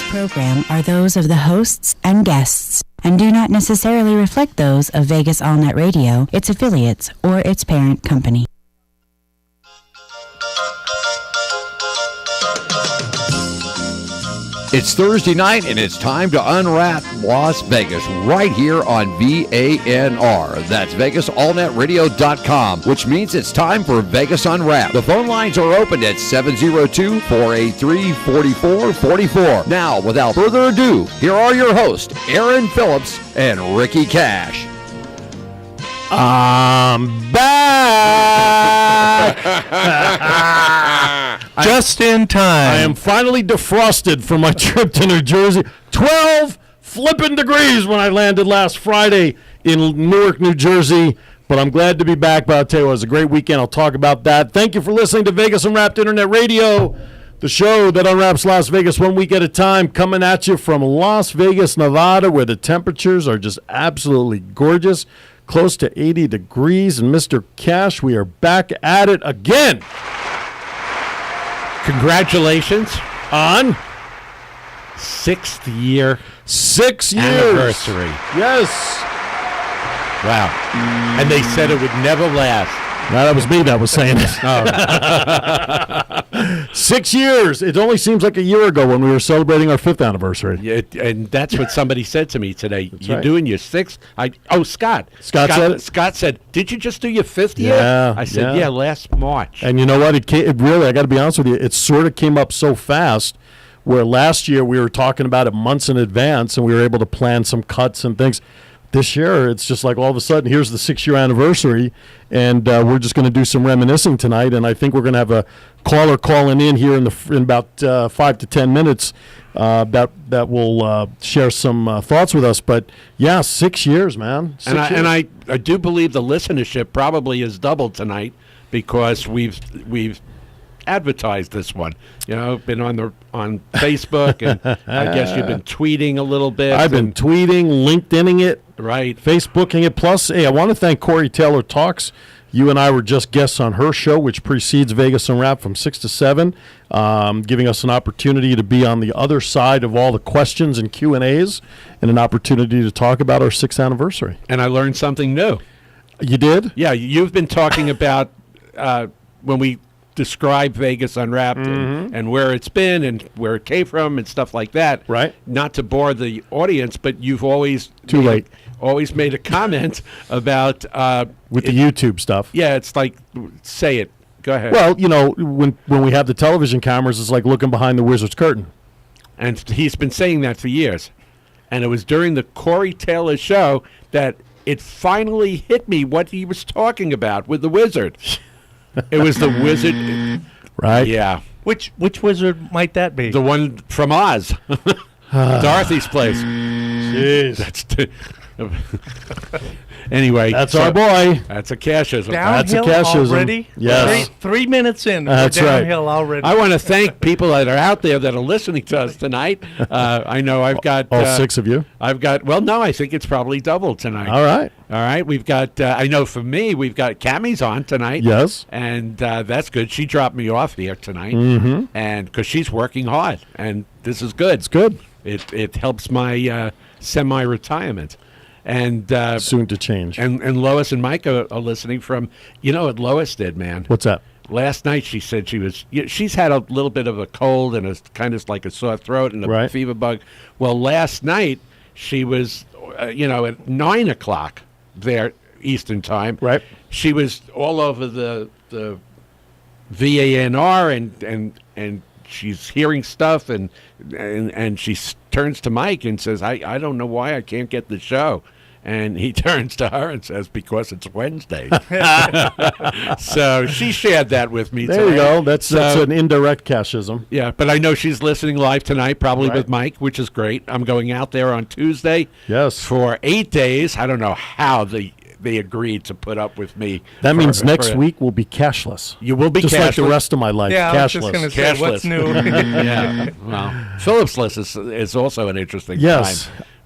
Program are those of the hosts and guests and do not necessarily reflect those of Vegas All Net Radio, its affiliates, or its parent company. It's Thursday night, and it's time to unwrap Las Vegas right here on VANR. That's VegasAllNetRadio.com, which means it's time for Vegas Unwrapped. The phone lines are open at 702-483-4444. Now, without further ado, here are your hosts, Aaron Phillips and Ricky Cash. I'm back! Just in time. I am finally defrosted from my trip to New Jersey. 12 flipping degrees when I landed last Friday in Newark, New Jersey. But I'm glad to be back. But I'll tell you what, it was a great weekend. I'll talk about that. Thank you for listening to Vegas Unwrapped Internet Radio, the show that unwraps Las Vegas one week at a time, coming at you from Las Vegas, Nevada, where the temperatures are just absolutely gorgeous. Close to 80 degrees. And Mr. Cash, we are back at it again. Congratulations On 6th year 6 years. anniversary. Yes. Wow. And they said it would never last. No, that was me that was saying it. 6 years. It only seems like a year ago when we were celebrating our 5th anniversary. And that's what somebody said to me today. You're right. doing your 6th? Scott. Scott said it? Scott said, did you just do your 5th year? Yeah, I said, yeah. yeah, last March. And you know what? It really, I got to be honest with you, it sort of came up so fast where last year we were talking about it months in advance and we were able to plan some cuts and things. This year, it's just like all of a sudden, here's the 6-year anniversary, and we're just going to do some reminiscing tonight. And I think we're going to have a caller calling in here in about 5 to 10 minutes that will share some thoughts with us. But yeah, 6 years, man. And I do believe the listenership probably has doubled tonight because we've advertised this one. Been on Facebook, and I guess you've been tweeting a little bit. I've been tweeting, LinkedIning it. Right. Facebooking it. Plus, hey, I want to thank Corey Taylor Talks. You and I were just guests on her show, which precedes Vegas Unwrapped from 6 to 7, giving us an opportunity to be on the other side of all the questions and Q&As and an opportunity to talk about our 6th anniversary. And I learned something new. You did? Yeah, you've been talking about when we describe Vegas Unwrapped and where it's been and where it came from and stuff like that. Right. Not to bore the audience, but you've always always made a comment about with the YouTube stuff. Yeah, it's like, say it. Go ahead. Well, when we have the television cameras, it's like looking behind the Wizard's curtain. And he's been saying that for years. And it was during the Corey Taylor show that it finally hit me what he was talking about with the Wizard. It was the Wizard. Right? Yeah. Which wizard might that be? The one from Oz. Dorothy's place. Jeez. Anyway. That's our boy. That's a Cashism. That's a Downhill Cashism. already? Yes. 3 minutes in. That's we're right. downhill already. I want to thank people that are out there that are listening to us tonight. I know I've got... all 6 of you? I've got... Well, no, I think it's probably double tonight. All right. We've got... I know for me, we've got Cammie's on tonight. Yes. And that's good. She dropped me off here tonight. And because she's working hard. And this is good. It's good. It helps my semi-retirement. And soon to change. And Lois and Mike are listening from... You know what Lois did, man? What's that? Last night she said she's had a little bit of a cold and a kind of like a sore throat and a fever bug. Well, last night she was, at 9 o'clock there Eastern time. Right. She was all over the VANR and she's hearing stuff and she turns to Mike and says, I don't know why I can't get the show. And he turns to her and says, because it's Wednesday. So she shared that with me There today. you go. That's an indirect Cashism. Yeah, but I know she's listening live tonight, probably with Mike, which is great. I'm going out there on Tuesday for 8 days. I don't know how they agreed to put up with me. That means next week will be cashless. You will be just cashless. like the rest of my life. Yeah, cashless. I was just going to say, what's new? Yeah. Well, Phillips list is also an interesting time.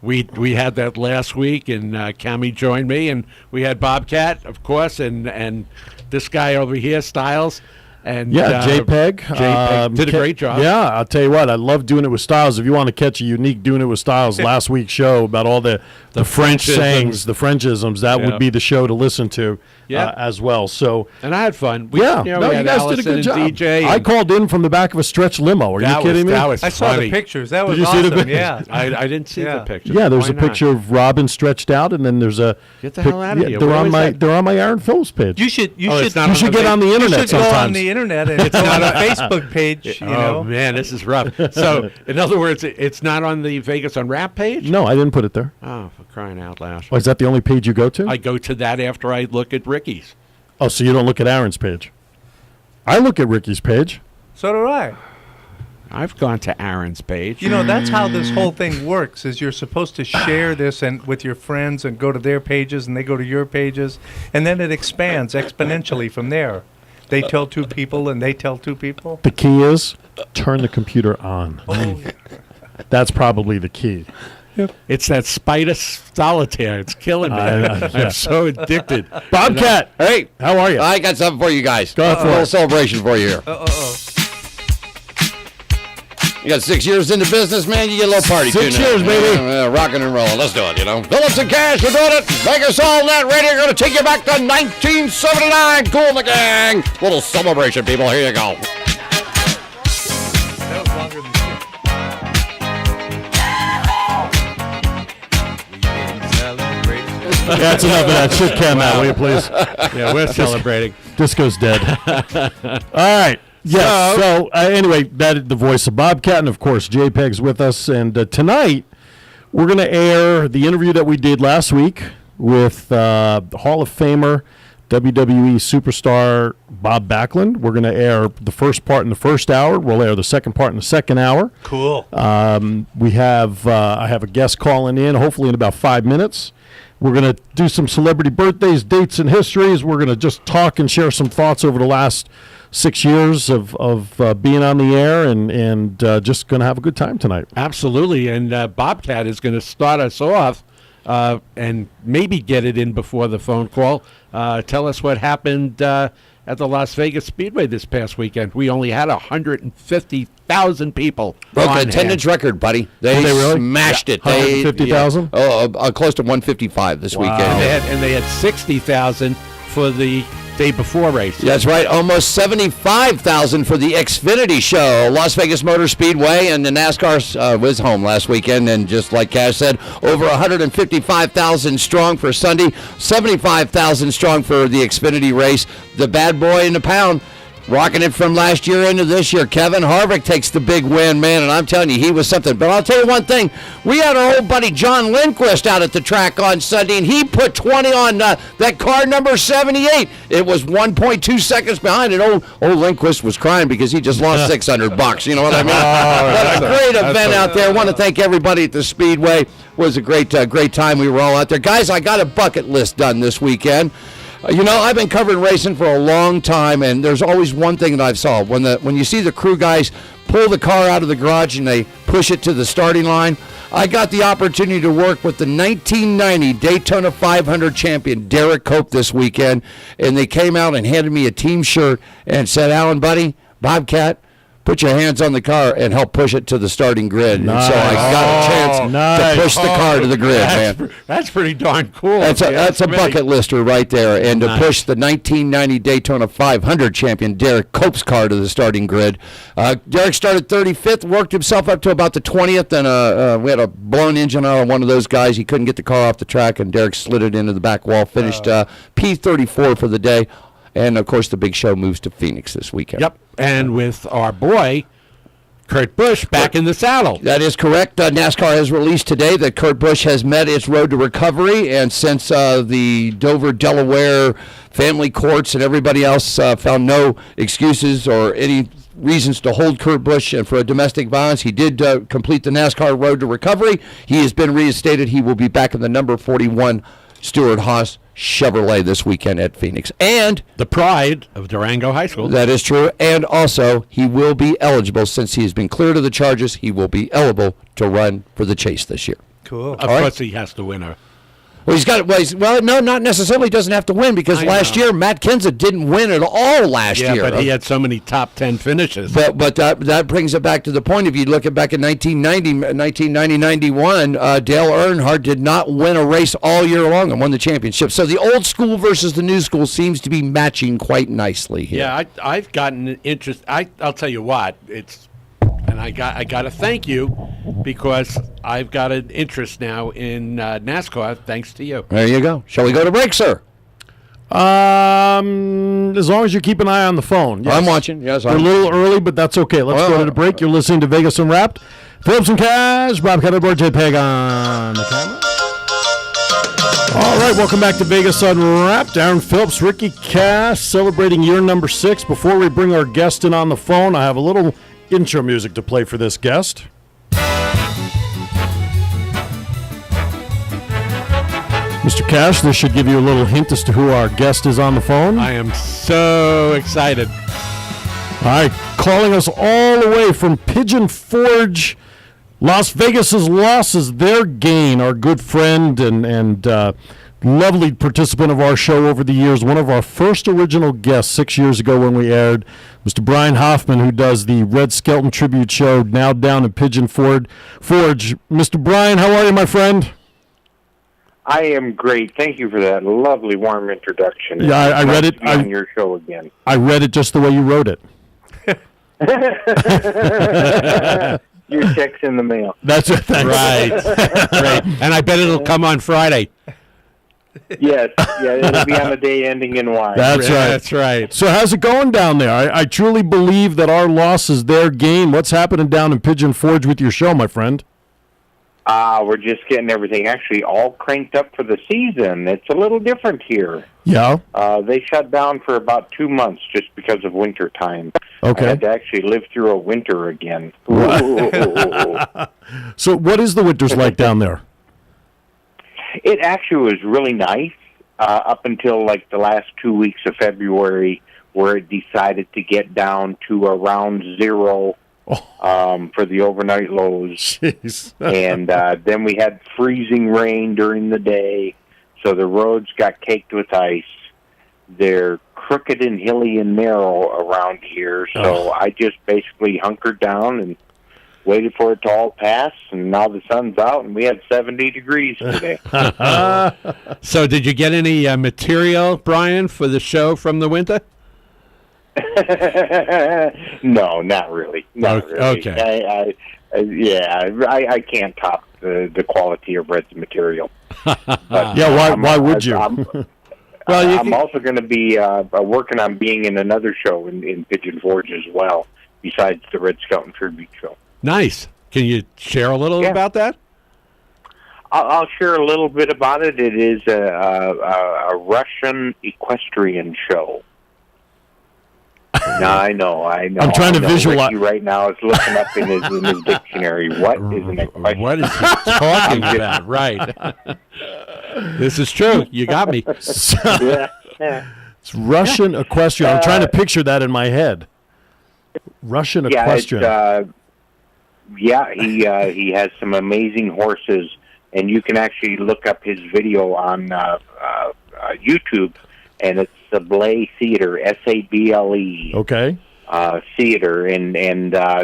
We had that last week, and Cammie joined me, and we had Bobcat, of course, and this guy over here, Styles. And JPEG did a great job. Yeah, I'll tell you what, I love doing it with Styles. If you want to catch a unique Doing It with Styles last week's show about all the French sayings, the Frenchisms, that would be the show to listen to as well. So, and I had fun. You guys did a good job. DJ, I called in from the back of a stretch limo. Are you kidding me? I saw the pictures. That was Did you awesome. see the pictures? Yeah. I didn't see the pictures. Yeah, there's a picture of Robin stretched out, and then there's a. Get the hell out of here. They're on my Aaron Phillips page. You should get on the internet. You should go on the internet and it's on a Facebook page. You know? Oh man, this is rough. So, in other words, it's not on the Vegas Unwrapped page. No, I didn't put it there. Oh, for crying out loud! Oh, is that the only page you go to? I go to that after I look at Ricky's. Oh, so you don't look at Aaron's page? I look at Ricky's page. So do I. I've gone to Aaron's page. You know, that's how this whole thing works, is you're supposed to share this with your friends and go to their pages and they go to your pages, and then it expands exponentially from there. They tell two people and they tell two people. The key is turn the computer on. That's probably the key. It's that spider solitaire. It's killing me. I'm so addicted. Bobcat, Hey, how are you? I got something for you guys. Go for a little it. celebration for you here. You got 6 years into business, man. You get a little party tune. 6 years, baby. Rocking and rolling. Let's do it, Phillips and Cash, we're doing it. Vegas All Net Radio. Going to take you back to 1979. Cool in the gang. Little celebration, people. Here you go. That was longer than That's enough of that shit can now, will you please? Yeah, we're celebrating. Disco's dead. All right. Yes. So anyway, that is the voice of Bobcat, and of course JPEG's with us. And tonight we're going to air the interview that we did last week with the Hall of Famer, WWE superstar Bob Backlund. We're going to air the first part in the first hour. We'll air the second part in the second hour. Cool. We have I have a guest calling in, hopefully in about 5 minutes. We're going to do some celebrity birthdays, dates, and histories. We're going to just talk and share some thoughts over the last 6 years of being on the air, and just going to have a good time tonight. Absolutely. And Bobcat is going to start us off and maybe get it in before the phone call. Tell us what happened at the Las Vegas Speedway this past weekend. We only had 150,000 people. Broke the attendance record, buddy. They really? smashed it. 150,000? Close to 155 this weekend. And they had 60,000 for the day before race. That's right. Almost 75,000 for the Xfinity show. Las Vegas Motor Speedway, and the NASCAR was home last weekend. And just like Cash said, over 155,000 strong for Sunday, 75,000 strong for the Xfinity race. The bad boy in the pound, rocking it from last year into this year. Kevin Harvick takes the big win, man, and I'm telling you, he was something. But I'll tell you one thing. We had our old buddy John Lindquist out at the track on Sunday, and he put 20 on that car number 78. It was 1.2 seconds behind, and old Lindquist was crying because he just lost $600. You know what I mean? What a great event out there. I want to thank everybody at the Speedway. It was a great time. We were all out there. Guys, I got a bucket list done this weekend. I've been covering racing for a long time, and there's always one thing that I've saw. When you see the crew guys pull the car out of the garage and they push it to the starting line, I got the opportunity to work with the 1990 Daytona 500 champion, Derek Cope, this weekend, and they came out and handed me a team shirt and said, Alan, buddy, Bobcat, put your hands on the car and help push it to the starting grid. Nice. And so I got a chance to push the car to the grid, man. That's pretty darn cool. That's a bucket lister right there. And to push the 1990 Daytona 500 champion Derek Cope's car to the starting grid. Derek started 35th, worked himself up to about the 20th, and we had a blown engine out on one of those guys. He couldn't get the car off the track, and Derek slid it into the back wall, finished P34 for the day. And, of course, the big show moves to Phoenix this weekend. Yep. And with our boy, Kurt Busch back in the saddle. That is correct. NASCAR has released today that Kurt Busch has met its road to recovery, and since the Dover, Delaware family courts and everybody else found no excuses or any reasons to hold Kurt Busch for a domestic violence, he did complete the NASCAR road to recovery. He has been reinstated. He will be back in the number 41 Stewart-Haas Chevrolet this weekend at Phoenix. And the pride of Durango High School. That is true. And also, he will be eligible, since he has been cleared of the charges, he will be eligible to run for the Chase this year. Cool. Of course, he has to win. Well, he's got. Well, no, not necessarily. Doesn't have to win, because last year Matt Kenseth didn't win at all last year. Yeah, but he had so many top 10 finishes. But that brings it back to the point. If you look back in 1990-91, Dale Earnhardt did not win a race all year long and won the championship. So the old school versus the new school seems to be matching quite nicely here. Yeah, I've gotten an interest. I'll tell you what, and I got to thank you, because I've got an interest now in NASCAR thanks to you. There you go. Shall we go to break, sir? As long as you keep an eye on the phone. Yes. I'm watching. Yes, We're a little early, but that's okay. Let's go to the break. You're listening to Vegas Unwrapped. Phillips and Cash, Bob Backlund, JPEG on the camera. All right, welcome back to Vegas Unwrapped. Aaron Phillips, Ricky Cash, celebrating year number 6. Before we bring our guest in on the phone, I have a little intro music to play for this guest. Mr. Cash, this should give you a little hint as to who our guest is on the phone. I am so excited. All right, calling us all the way from Pigeon Forge, Las Vegas's loss is their gain. Our good friend and lovely participant of our show over the years, one of our first original guests 6 years ago when we aired, Mr. Brian Hoffman, who does the Red Skelton Tribute Show, now down in Pigeon Forge. Mr. Brian, how are you, my friend? I am great. Thank you for that lovely, warm introduction. Yeah, I read it. On your show again. I read it just the way you wrote it. Your check's in the mail. That's it. Right. Right. And I bet it'll come on Friday. Yes. Yeah, it'll be on a day ending in Y. That's right. That's right. So how's it going down there? I truly believe that our loss is their gain. What's happening down in Pigeon Forge with your show, my friend? We're just getting everything actually all cranked up for the season. It's a little different here. Yeah. They shut down for about 2 months just because of winter time. Okay. I had to actually live through a winter again. So what is the winters like down there? It actually was really nice up until like the last 2 weeks of February, where it decided to get down to around 0 for the overnight lows. Jeez. And then we had freezing rain during the day, so the roads got caked with ice. They're crooked and hilly and narrow around here, so I just basically hunkered down and waited for it to all pass, and now the sun's out, and we had 70 degrees today. So did you get any material, Brian, for the show from the winter? No, not really. Not really. Okay. I can't top the quality of Red's material. But, yeah, why would you? I'm also going to be working on being in another show in Pigeon Forge as well, besides the Red Skelton Tribute Show. Nice. Can you share a little about that? I'll share a little bit about it. It is a Russian equestrian show. No, I know. I'm trying to visualize. Ricky right now is looking up in his dictionary. What is an equestrian? What is he talking about? Right. This is true. You got me. It's Russian equestrian. I'm trying to picture that in my head. Russian equestrian. He has some amazing horses, and you can actually look up his video on YouTube, and it's Sable Theater, Sable. Okay. Theater, and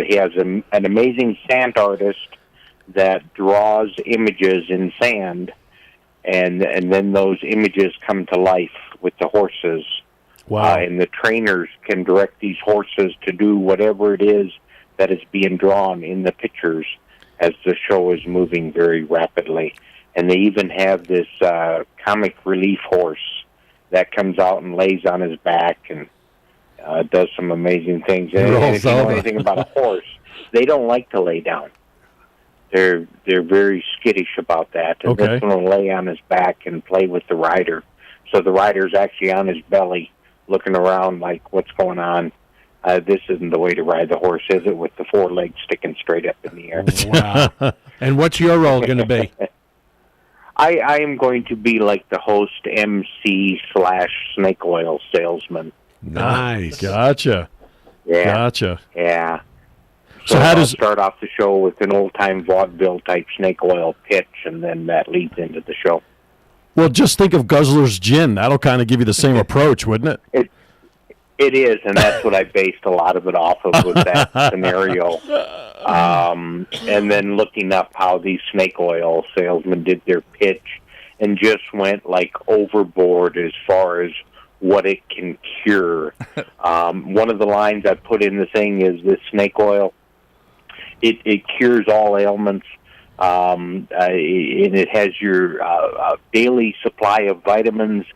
he has an amazing sand artist that draws images in sand, and then those images come to life with the horses. Wow. And the trainers can direct these horses to do whatever it is that is being drawn in the pictures as the show is moving very rapidly. And they even have this comic relief horse that comes out and lays on his back, and does some amazing things. And if you know anything about a horse, they don't like to lay down. They're very skittish about that. And this one will lay on his back and play with the rider. So the rider's actually on his belly, looking around like, what's going on? This isn't the way to ride the horse, is it? With the four legs sticking straight up in the air. Wow. And what's your role going to be? I am going to be like the host MC / snake oil salesman. Nice. Gotcha. Yeah. Gotcha. Yeah. So how does start off the show with an old-time vaudeville type snake oil pitch, and then that leads into the show. Well, just think of Guzzler's Gin. That'll kind of give you the same approach, wouldn't it? It is, and that's what I based a lot of it off of, was that scenario. And then looking up how these snake oil salesmen did their pitch, and just went like overboard as far as what it can cure. One of the lines I put in the thing is, this snake oil, it cures all ailments, and it has your daily supply of vitamins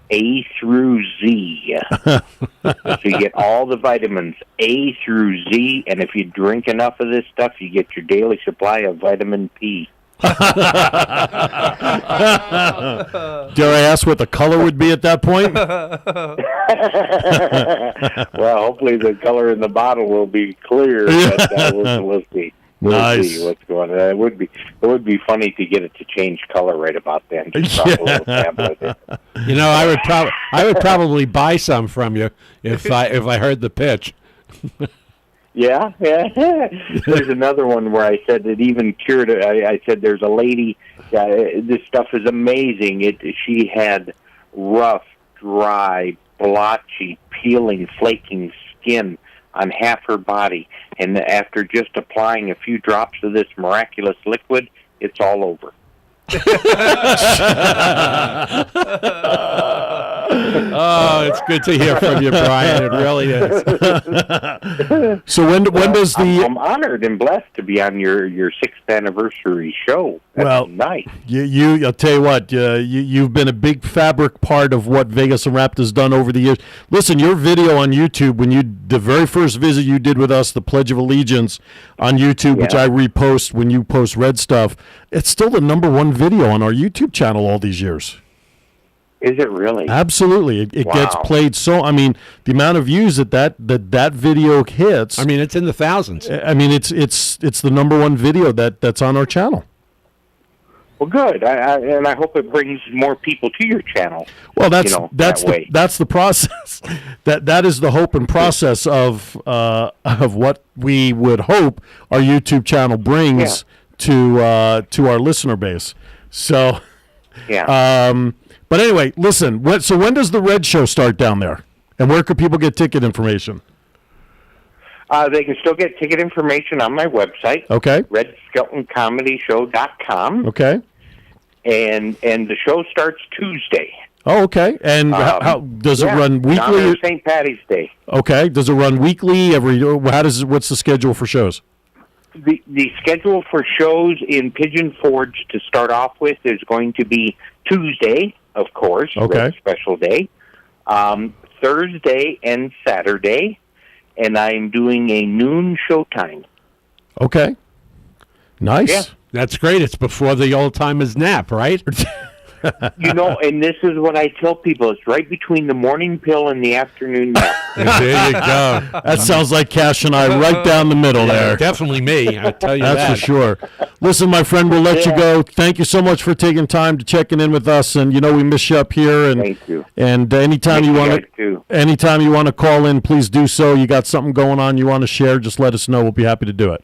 A through Z. So you get all the vitamins A through Z, and if you drink enough of this stuff, you get your daily supply of vitamin P. Dare I ask what the color would be at that point? Well, hopefully the color in the bottle will be clear, but we'll see. We'll see what's going on. It would be funny to get it to change color right about then. Just drop a little tablet. You know, I would probably buy some from you if I heard the pitch. Yeah. There's another one where I said it even cured it. I said there's a lady. This stuff is amazing. She had rough, dry, blotchy, peeling, flaking skin on half her body, and after just applying a few drops of this miraculous liquid, it's all over. Oh, it's good to hear from you, Brian. It really is. So when does the... I'm honored and blessed to be on your 6th anniversary show. That's nice. I'll tell you what, you've been a big fabric part of what Vegas Unwrapped has done over the years. Listen, your video on YouTube, the very first visit you did with us, the Pledge of Allegiance on YouTube, which I repost when you post red stuff, it's still the #1 video on our YouTube channel all these years. Is it really? Absolutely. It gets played so... I mean, the amount of views that video hits... I mean, it's in the thousands. I mean, it's the #1 video that's on our channel. Well, good. And I hope it brings more people to your channel. Well, that's the process. That is the hope and process of what we would hope our YouTube channel brings to our listener base. So, but anyway, listen. So when does the Red Show start down there, and where can people get ticket information? They can still get ticket information on my website. Okay. RedSkeletonComedyShow.com. Okay. And the show starts Tuesday. Oh, okay. And how does it run weekly? On St. Patty's Day. Okay. Does it run weekly? What's the schedule for shows? The schedule for shows in Pigeon Forge to start off with is going to be Tuesday, of course, Red Special Day, Thursday and Saturday, and I'm doing a noon showtime. Okay. Nice. Yeah. That's great. It's before the old-timers nap, right? And this is what I tell people. It's right between the morning pill and the afternoon nap. There you go. That sounds like Cash and I right down the middle there. Definitely me, I tell you That's for sure. Listen, my friend, we'll let you go. Thank you so much for taking time to checking in with us. And, we miss you up here. And, thank you. And anytime you want to call in, please do so. You got something going on you want to share, just let us know. We'll be happy to do it.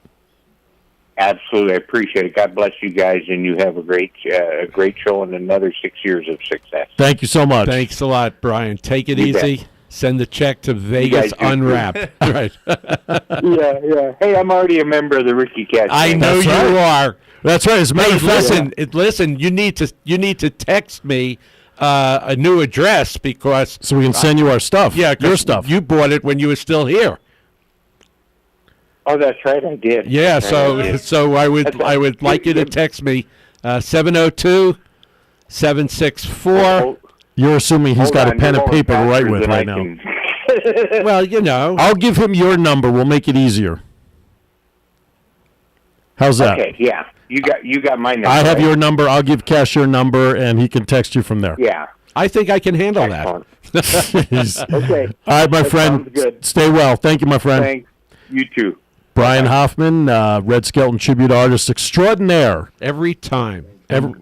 Absolutely. I appreciate it. God bless you guys, and you have a great show and another 6 years of success. Thank you so much. Thanks a lot, Brian. Take it easy. Bet. Send the check to Vegas Unwrapped. Right. Yeah. Hey, I'm already a member of the Ricky Cash. I know you are. That's right. As a matter of fact, listen. You need to text me a new address because so we can send you our stuff. Yeah, your stuff. You bought it when you were still here. Oh, that's right, I did. Yeah, so I would like you to text me 702-764. You're assuming he's got a pen and paper to write with right now. Well, you know. I'll give him your number. We'll make it easier. How's that? Okay, yeah. You got my number. I have right? your number. I'll give Cash your number, and he can text you from there. Yeah. I think I can handle Excellent. that. Okay. All right, my That friend. sounds good. Stay well. Thank you, my friend. Thanks. You too. Brian Hoffman, Red Skelton tribute artist extraordinaire. Every time.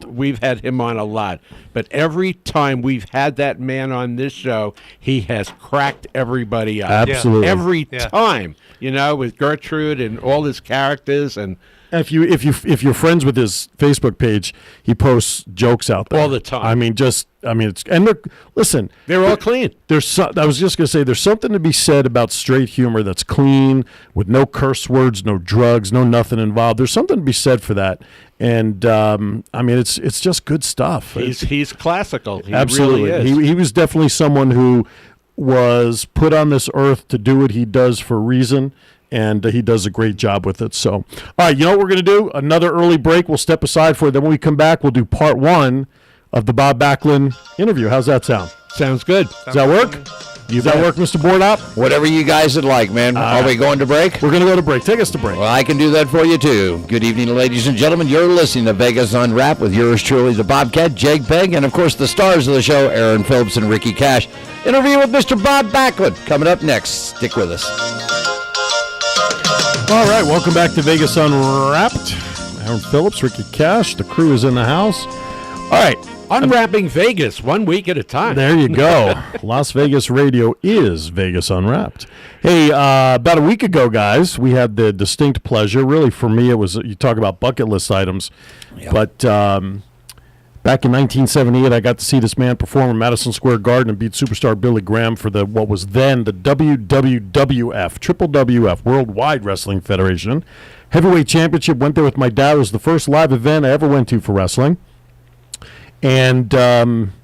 We've had him on a lot, but every time we've had that man on this show, he has cracked everybody up. Absolutely. Every time, you know, with Gertrude and all his characters, and if you're friends with his Facebook page, he posts jokes out there all the time. They're all clean. I was just going to say, there's something to be said about straight humor that's clean, with no curse words, no drugs, no nothing involved. There's something to be said for that, and it's just good stuff. He's classical. He Absolutely, really is. He was definitely someone who was put on this earth to do what he does for a reason. And he does a great job with it. So, all right, you know what we're going to do? Another early break. We'll step aside for it. Then when we come back, we'll do part 1 of the Bob Backlund interview. How's that sound? Sounds good. Does that work? Does that work, Mr. Boardop? Whatever you guys would like, man. Are we going to break? We're going to go to break. Take us to break. Well, I can do that for you, too. Good evening, ladies and gentlemen. You're listening to Vegas Unwrapped with yours truly, the Bobcat, Jake Peg, and, of course, the stars of the show, Aaron Phillips and Ricky Cash. Interview with Mr. Bob Backlund coming up next. Stick with us. All right, welcome back to Vegas Unwrapped. Aaron Phillips, Ricky Cash, the crew is in the house. All right. Unwrapping Vegas, 1 week at a time. There you go. Las Vegas Radio is Vegas Unwrapped. Hey, about a week ago, guys, we had the distinct pleasure, really for me, it was, you talk about bucket list items, but back in 1978, I got to see this man perform in Madison Square Garden and beat superstar Billy Graham for what was then the WWF, Worldwide Wrestling Federation Heavyweight Championship. Went there with my dad. It was the first live event I ever went to for wrestling. And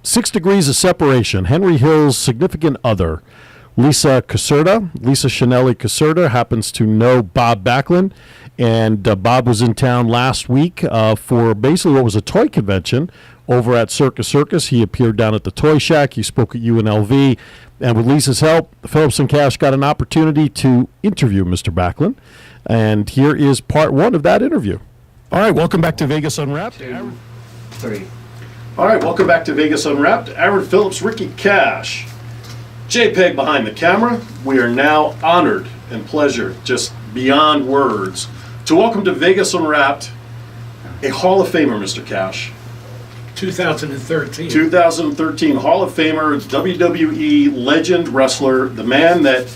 6 degrees of separation. Henry Hill's significant other, Lisa Chanelli Caserta, happens to know Bob Backlund. And Bob was in town last week for basically what was a toy convention over at Circus. He appeared down at the Toy Shack. He spoke at UNLV. And with Lisa's help, Phillips and Cash got an opportunity to interview Mr. Backlund. And here is part 1 of that interview. All right, welcome back to Vegas Unwrapped. 2, 3. All right, welcome back to Vegas Unwrapped. Aaron Phillips, Ricky Cash, JPEG behind the camera. We are now honored and pleasured, just beyond words, to welcome to Vegas Unwrapped a Hall of Famer, Mr. Cash. 2013. 2013 Hall of Famer, WWE legend wrestler, the man that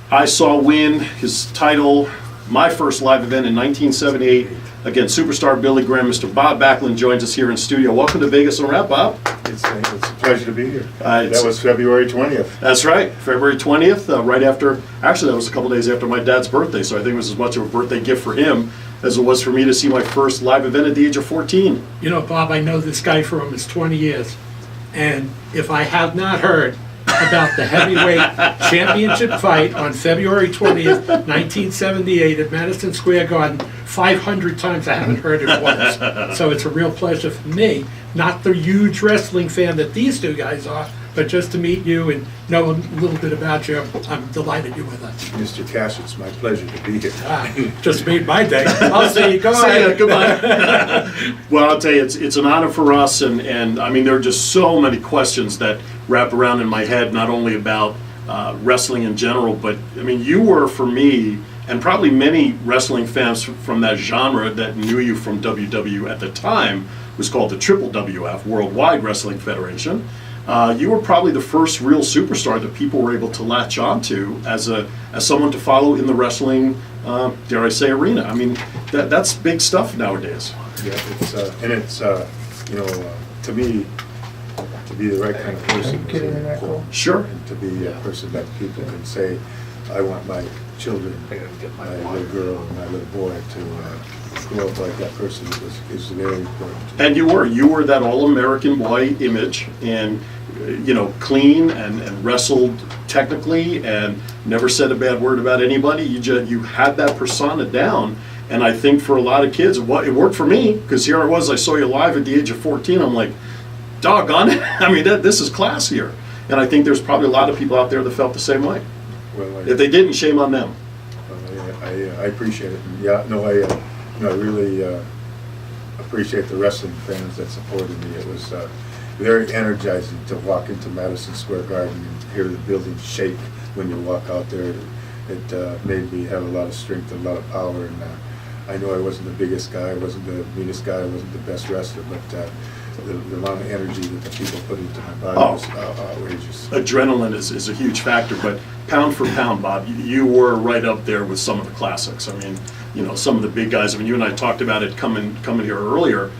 I saw win his title, my first live event in 1978 against superstar Billy Graham. Mr. Bob Backlund joins us here in studio. Welcome to Vegas Unwrapped, Bob. It's a pleasure to be here. That was February 20th. That's right, February 20th, right after, actually that was a couple days after my dad's birthday, so I think it was as much of a birthday gift for him as it was for me to see my first live event at the age of 14. You know, Bob, I know this guy for almost 20 years, and if I have not heard about the heavyweight championship fight on February 20th, 1978 at Madison Square Garden, 500 times I haven't heard it once. So it's a real pleasure for me, not the huge wrestling fan that these two guys are, but just to meet you and know a little bit about you. I'm delighted you're with us. Mr. Cash, it's my pleasure to be here. Just made my day. I'll see you. Goodbye. Goodbye. Well, I'll tell you, it's an honor for us, and I mean, there are just so many questions that wrap around in my head, not only about wrestling in general, but I mean, you were, for me, and probably many wrestling fans from that genre that knew you from WW at the time, was called the WWF, Worldwide Wrestling Federation. You were probably the first real superstar that people were able to latch onto as someone to follow in the wrestling, dare I say, arena. I mean, that's big stuff nowadays. Yeah, it's to me, to be the right kind of person is very important. Sure. And to be a person that people can say, I want my children, my little girl and my little boy to grow up like that person is very important. And you were that all-American boy image, and clean and wrestled technically, and never said a bad word about anybody. You had that persona down, and I think for a lot of kids, it worked for me, because here I was, I saw you live at the age of 14. I'm like, doggone it! I mean, this is class here. And I think there's probably a lot of people out there that felt the same way. Well, If they didn't, shame on them. I appreciate it. And yeah, no, I really appreciate the wrestling fans that supported me. It was very energizing to walk into Madison Square Garden and hear the building shake when you walk out there. It made me have a lot of strength and a lot of power. And I know I wasn't the biggest guy, I wasn't the meanest guy, I wasn't the best wrestler, but the amount of energy that the people put into my body was outrageous. Adrenaline is a huge factor, but pound for pound, Bob, you were right up there with some of the classics. I mean, some of the big guys. I mean, you and I talked about it coming here earlier.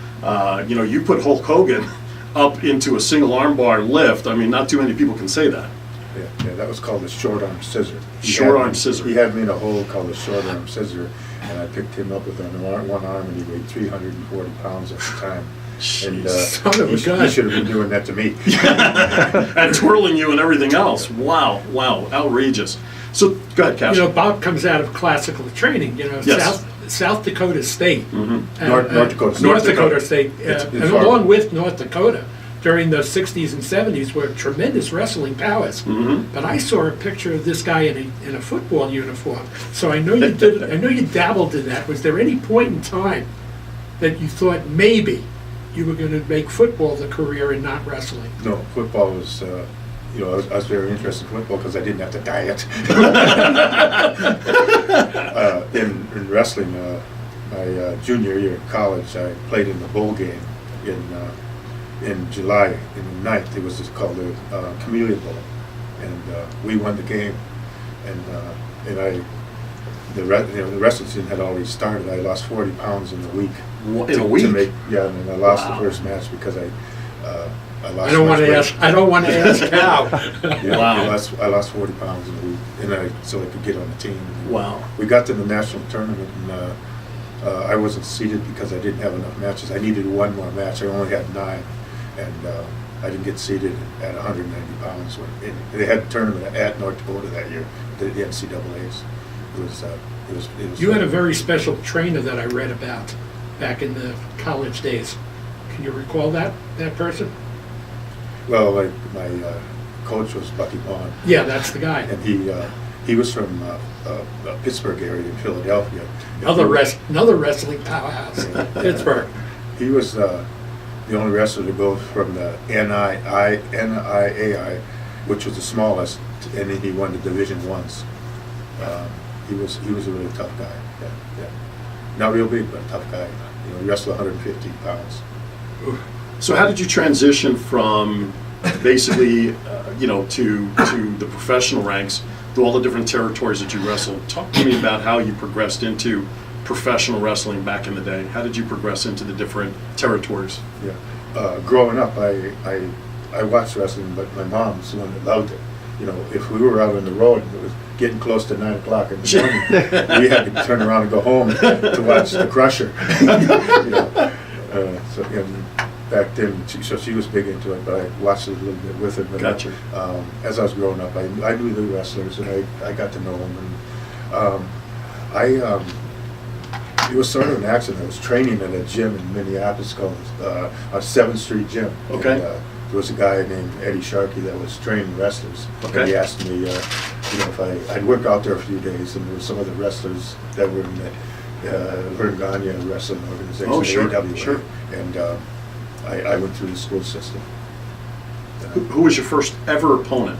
You put Hulk Hogan up into a single armbar lift. I mean, not too many people can say that. Yeah, that was called the short arm scissor. Short arm scissor. He had me in a hole called the short arm scissor, and I picked him up with one arm, and he weighed 340 pounds at the time. And he should have been doing that to me. And twirling you and everything else. Wow, outrageous. So, go ahead, Cash. Bob comes out of classical training, Yes. South Dakota State. Mm-hmm. North Dakota State. It's And along with North Dakota, during the 60s and 70s, were tremendous wrestling powers. Mm-hmm. But I saw a picture of this guy in a football uniform. So I know you did. I know you dabbled in that. Was there any point in time that you thought maybe you were going to make football the career and not wrestling? No, football was, I was very interested in football because I didn't have to diet. In wrestling, my junior year in college, I played in the bowl game in July, in the 9th. It was just called the Camellia Bowl, and we won the game. And the wrestling season had already started. I lost 40 pounds in a week. In a week? And I lost the first match because I lost. I don't want to ask. I don't want to ask how. Wow. I lost 40 pounds in a week, and so I could get on the team. Wow. We got to the national tournament, and I wasn't seeded because I didn't have enough matches. I needed one more match. I only had 9, and I didn't get seeded at 190 pounds. They had a tournament at North Dakota that year, the NCAA's. It was. You had a very special trainer that I read about back in the college days. Can you recall that person? Well, my coach was Bucky Vaughn. Yeah, that's the guy. And he was from Pittsburgh area in Philadelphia. Another wrestling powerhouse, Pittsburgh. He was the only wrestler to go from the NIAI, which was the smallest, and then he won the Division Ones. He was a really tough guy. Yeah. Not real big, but a tough guy. He wrestled 150 pounds. So how did you transition from basically, to the professional ranks, to all the different territories that you wrestled? Talk to me about how you progressed into professional wrestling back in the day. How did you progress into the different territories? Yeah. Growing up, I watched wrestling, but my mom's the one that loved it. If we were out on the road and it was getting close to 9 o'clock in the morning, we had to turn around and go home to watch the Crusher. Back then, she was big into it, but I watched it a little bit with her. But Gotcha. As I was growing up, I knew the wrestlers, and I got to know them. And it was sort of an accident. I was training at a gym in Minneapolis called a 7th Street Gym. Okay. And, there was a guy named Eddie Sharkey that was training wrestlers. Okay. And he asked me, if I'd work out there a few days, and there were some of the wrestlers that were in the Vergania Wrestling Organization, Oh, sure, AWA. sure. And I went through the school system. Who was your first ever opponent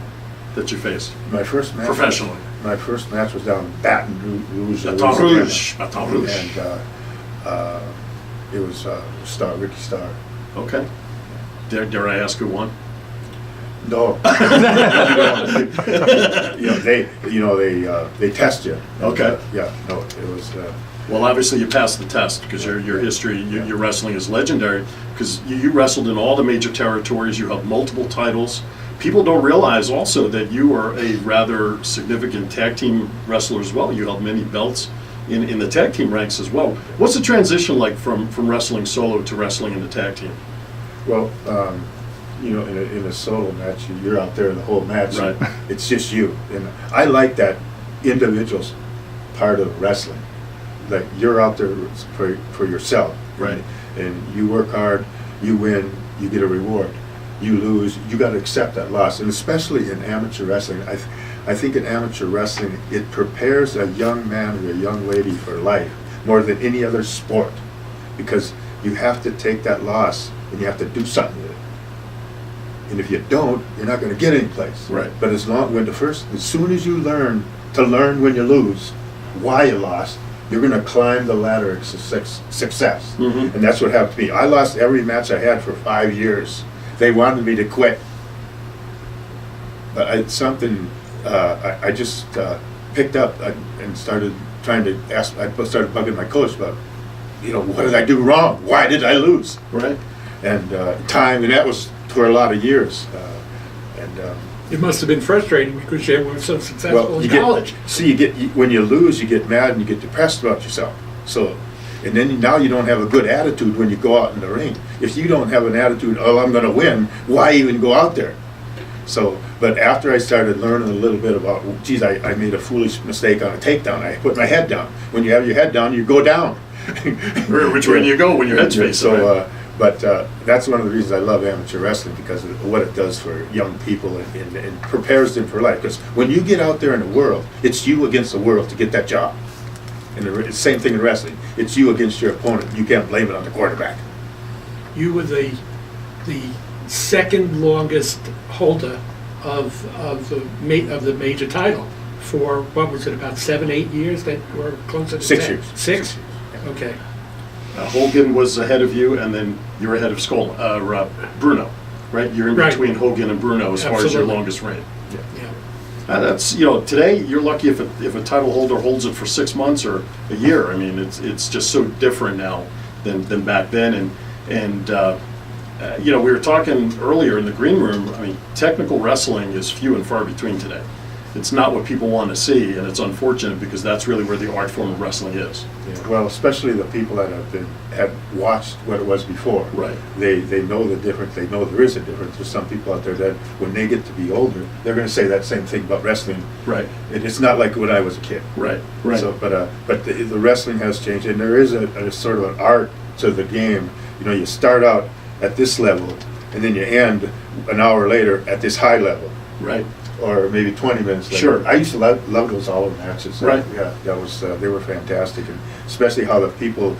that you faced? My first match. Professionally. My first match was down in Baton Rouge. Baton Rouge. Baton Rouge. And it was Ricky Starr. Okay. Dare I ask who won? No. They test you. Okay. It was. Well, obviously you passed the test because your history, your wrestling is legendary because you wrestled in all the major territories. You have multiple titles. People don't realize also that you are a rather significant tag team wrestler as well. You held many belts in the tag team ranks as well. What's the transition like from wrestling solo to wrestling in the tag team? Well, in a solo match, you're out there the whole match. Right. It's just you, and I like that individuals part of wrestling. Like you're out there for yourself, right? And you work hard, you win, you get a reward. you lose, you got to accept that loss. And especially in amateur wrestling, I think in amateur wrestling, it prepares a young man or a young lady for life more than any other sport, because you have to take that loss and you have to do something with it. And if you don't, you're not going to get any place. Right. But as soon as you learn when you lose why you lost, you're going to climb the ladder of success. And that's what happened to me. I lost every match I had for 5 years. They wanted me to quit. But I just picked up and started trying to ask. I started bugging my coach about, what did I do wrong? Why did I lose? Right. And and that was for a lot of years. It must have been frustrating because you were so successful in college. When you lose, you get mad and you get depressed about yourself. So, and then now you don't have a good attitude when you go out in the ring. If you don't have an attitude, I'm going to win, why even go out there? So, but after I started learning a little bit about, I made a foolish mistake on a takedown. I put my head down. When you have your head down, you go down. Which way do you go when your head's facing? So, but that's one of the reasons I love amateur wrestling, because of what it does for young people and prepares them for life. Because when you get out there in the world, it's you against the world to get that job. And the same thing in wrestling. It's you against your opponent. You can't blame it on the quarterback. You were the second longest holder of the major title for, what was it, about 7-8 years that were closer to 6 10? years. 6? Okay. Hogan was ahead of you, and then you were ahead of Bruno, right? You're in between Hogan and Bruno as far as your longest reign. Yeah. That's today you're lucky if a title holder holds it for 6 months or a year. I mean, it's just so different now than back then, and we were talking earlier in the green room. I mean, technical wrestling is few and far between today. It's not what people want to see, and it's unfortunate because that's really where the art form of wrestling is. Yeah, well, especially the people that have watched what it was before. Right. They know the difference. They know there is a difference. There's some people out there that when they get to be older, they're going to say that same thing about wrestling. Right. It's not like when I was a kid. Right. Right. So, but the wrestling has changed, and there is a sort of an art to the game. You start out at this level, and then you end an hour later at this high level. Right. Or maybe 20 minutes later. Sure. I used to love those hour matches. Right. Yeah, that was they were fantastic, and especially how the people,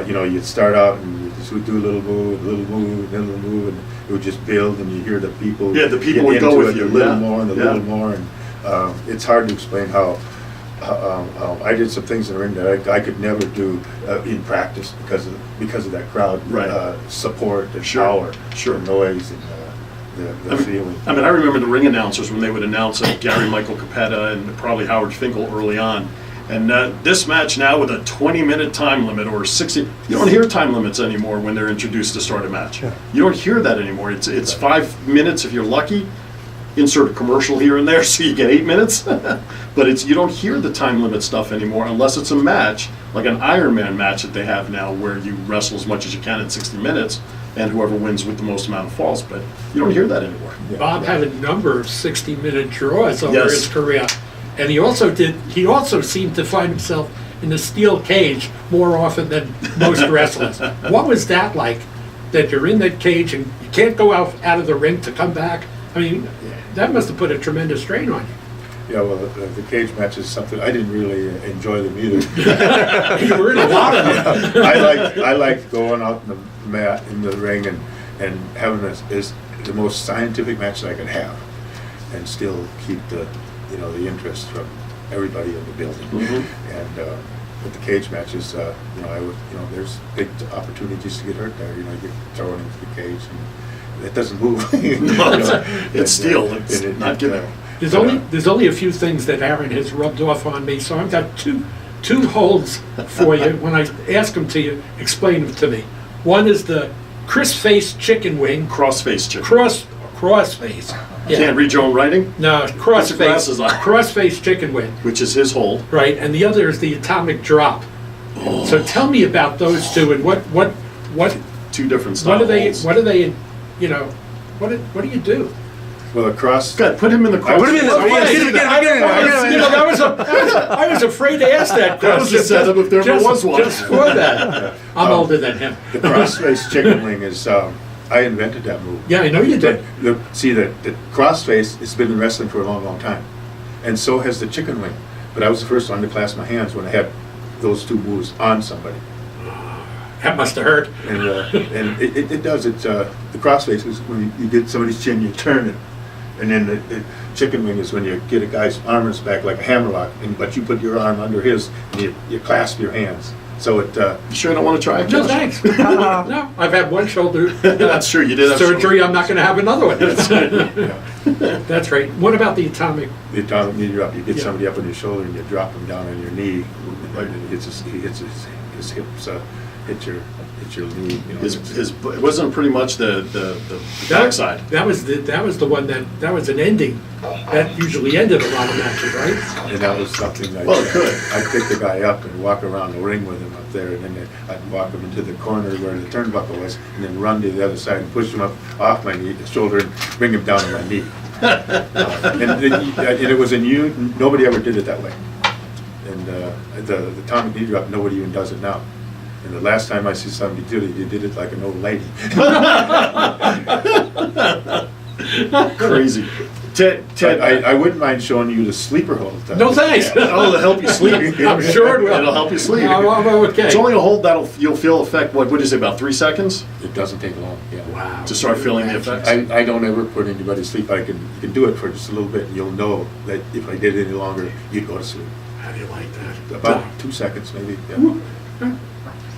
you'd start out and you just would do a little move, and it would just build, and you hear the people. Yeah, the people would go with you. A little more and a little more, and it's hard to explain how I did some things in the ring that I could never do in practice because of that crowd support and power, noise and. The feeling. I mean, I remember the ring announcers when they would announce Gary Michael Capetta and probably Howard Finkel early on. And this match now with a 20-minute time limit or 60. You don't hear time limits anymore when they're introduced to start a match. Yeah. You don't hear that anymore. It's 5 minutes if you're lucky. Insert a commercial here and there so you get 8 minutes. But you don't hear the time limit stuff anymore unless it's a match, like an Iron Man match that they have now where you wrestle as much as you can in 60 minutes. And whoever wins with the most amount of falls, but you don't hear that anymore. Yeah. Bob had a number of 60-minute draws over his career, and he also seemed to find himself in the steel cage more often than most wrestlers. What was that like? That you're in that cage and you can't go out of the ring to come back? I mean, that must have put a tremendous strain on you. Yeah, well, the cage match is something I didn't really enjoy them either. You were in a lot of them. I liked going out in the mat in the ring and having the most scientific match that I could have, and still keep the interest from everybody in the building. Mm-hmm. And with the cage matches, there's big opportunities to get hurt there. You get thrown into the cage and it doesn't move. It's steel. It's not good. There's only a few things that Aaron has rubbed off on me, so I've got two holds for you. When I ask them to you, explain them to me. One is the crisp-faced chicken wing. Cross-faced chicken. Cross-face. Yeah. Can't read your own writing? No, cross-faced chicken wing. Which is his hold. Right, and the other is the atomic drop. Oh. So tell me about those two and what two different styles. What do you do? Well, across. God, put him in the cross. Put him in the I was afraid to ask that question. That was a setup if there ever was one. Just for that. I'm older than him. The cross-faced chicken wing is, I I invented that move. Yeah, I know you did. The crossface has been in wrestling for a long, long time, and so has the chicken wing. But I was the first one to clasp my hands when I had those two moves on somebody. That must have hurt. And it does. It's the crossface is when you get somebody's chin, you turn it, and then the chicken wing is when you get a guy's arm in his back like a hammerlock, but you put your arm under his and you clasp your hands. So it. You sure don't want to try it? No, thanks. No, I've had one shoulder. That's true. You did have surgery. I'm not going to have another one. Yeah. That's right. What about the atomic? The atomic knee drop. You get somebody up on your shoulder and you drop him down on your knee. He hits his hips. Hit your knee. You know, it wasn't pretty much the backside. That was the one that was an ending. That usually ended a lot of matches, right? And that was something that I'd pick the guy up and walk around the ring with him up there, and then I'd walk him into the corner where the turnbuckle was, and then run to the other side and push him up off my knee, shoulder, and bring him down to my knee. And it was nobody ever did it that way. And the atomic knee drop, nobody even does it now. And the last time I see somebody do it, they did it like an old lady. Crazy. Ted, I wouldn't mind showing you the sleeper hold. No thanks. Oh, it'll help you sleep. I'm sure it will. It'll help you sleep. I'm okay. It's only a hold you'll feel effect. What did you say, about 3 seconds? It doesn't take long. Yeah. Wow. To start feeling the effects. I don't ever put anybody to sleep. You can do it for just a little bit, and you'll know that if I did it any longer, you'd go to sleep. How do you like that? About 2 seconds, maybe. Yeah.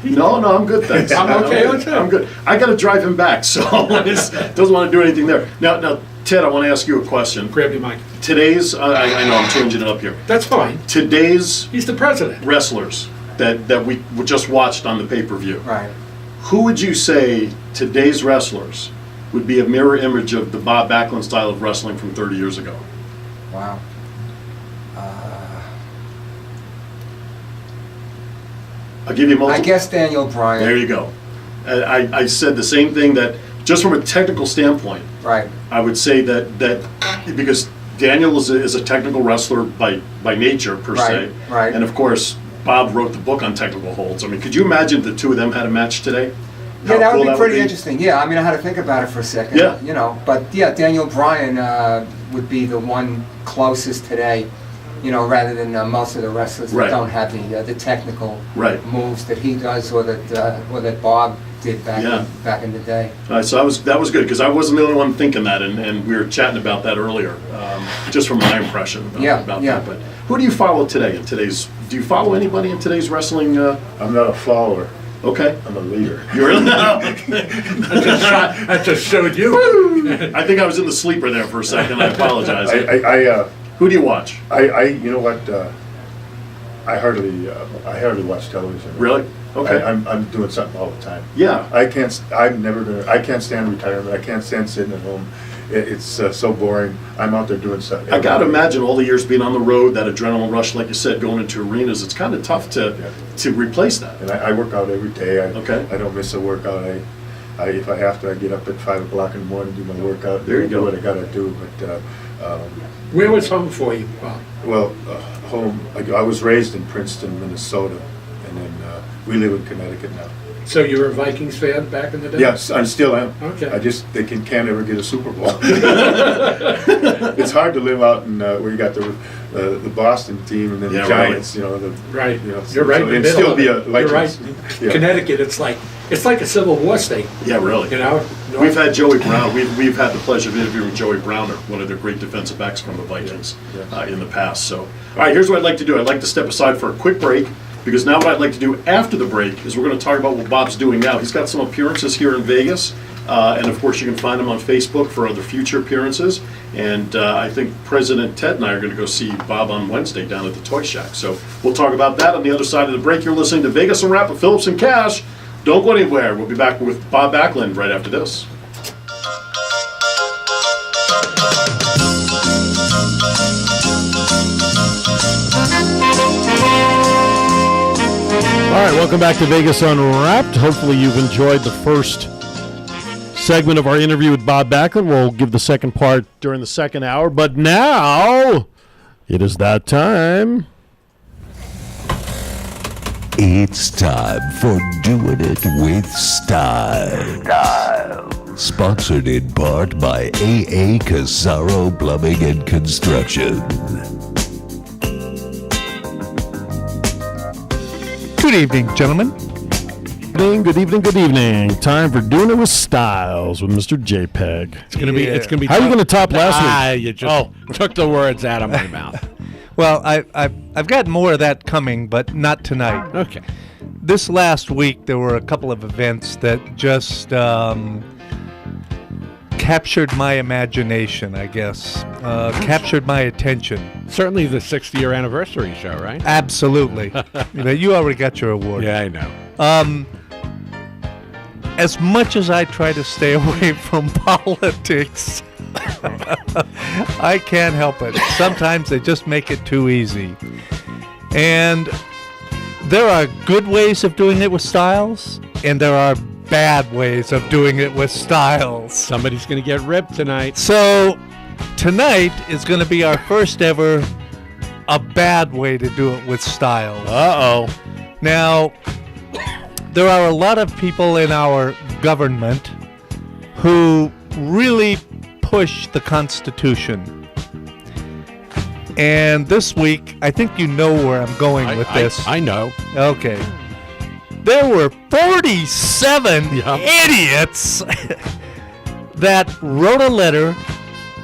No, I'm good, thanks. I'm okay. I'm good. I got to drive him back, so doesn't want to do anything there. Now, Ted, I want to ask you a question. Grab your mic. Today's, I know I'm changing it up here. That's fine. Today's He's the president. Wrestlers that we just watched on the pay-per-view. Right. Who would you say today's wrestlers would be a mirror image of the Bob Backlund style of wrestling from 30 years ago? Wow. I'll give you multiple. I guess Daniel Bryan. There you go. I said the same thing, that just from a technical standpoint, Right. I would say that because Daniel is a technical wrestler by nature, per se. Right. And of course, Bob wrote the book on technical holds. I mean, could you imagine the two of them had a match today? Yeah, that would be pretty interesting. Yeah, I mean, I had to think about it for a second. Yeah. You know, but yeah, Daniel Bryan would be the one closest today. You know, rather than most of the wrestlers that don't have the technical moves that he does, or that Bob did back in the day. All right, so that was good, because I wasn't the only one thinking that, and we were chatting about that earlier, just from my impression about that. But who do you follow today in today's? Do you follow anybody in today's wrestling? I'm not a follower. Okay. I'm a leader. You really? I just showed you. I think I was in the sleeper there for a second. I apologize. Who do you watch? You know what? I hardly watch television. Really? Okay. I'm doing something all the time. Yeah. I can't stand retirement. I can't stand sitting at home. It's so boring. I'm out there doing something. I got to imagine all the years being on the road, that adrenaline rush, like you said, going into arenas. It's kind of tough to replace that. And I work out every day. Okay. I don't miss a workout. If I have to, I get up at 5 o'clock in the morning, do my workout. There you go. Do what I got to do. But where was home for you, Bob? Well, home. I was raised in Princeton, Minnesota, and then we live in Connecticut now. So you were a Vikings fan back in the day? Yes, I still am. Okay. They can't ever get a Super Bowl. It's hard to live out in where you got the Boston team and then the Giants. Right. You know, right. You know, You're right. So, and still be a Vikings. You're right. Yeah. Connecticut, it's like a Civil War state. Yeah, really. You know. We've had Joey Brown. We've had the pleasure of interviewing Joey Browner, one of the great defensive backs from the Vikings in the past. So, all right, here's what I'd like to do. I'd like to step aside for a quick break, because now what I'd like to do after the break is we're going to talk about what Bob's doing now. He's got some appearances here in Vegas, and of course you can find him on Facebook for other future appearances. And I think President Ted and I are going to go see Bob on Wednesday down at the Toy Shack. So we'll talk about that on the other side of the break. You're listening to Vegas Unwrapped with Phillips and Cash. Don't go anywhere. We'll be back with Bob Backlund right after this. All right, welcome back to Vegas Unwrapped. Hopefully you've enjoyed the first segment of our interview with Bob Backlund. We'll give the second part during the second hour. But now, it is that time. It's time for Doing It with Style. Sponsored in part by A.A. Casaro Plumbing and Construction. Good evening, gentlemen. Good evening. Time for Doing It with Styles with Mr. JPEG. It's gonna be. How are you gonna top last week? You just took the words out of my mouth. Well, I've got more of that coming, but not tonight. Okay. This last week, there were a couple of events that just captured my imagination, I guess. Captured my attention. Certainly the 60-year anniversary show, right? Absolutely. You already got your award. Yeah, I know. As much as I try to stay away from politics, I can't help it. Sometimes they just make it too easy. And there are good ways of doing it with Styles, and there are bad ways of doing it with Styles. Somebody's going to get ripped tonight. So tonight is going to be our first ever a bad way to do it with Styles. Uh-oh. Now, there are a lot of people in our government who really push the Constitution. And this week, I think you know where I'm going with this. I know. Okay. There were 47 idiots that wrote a letter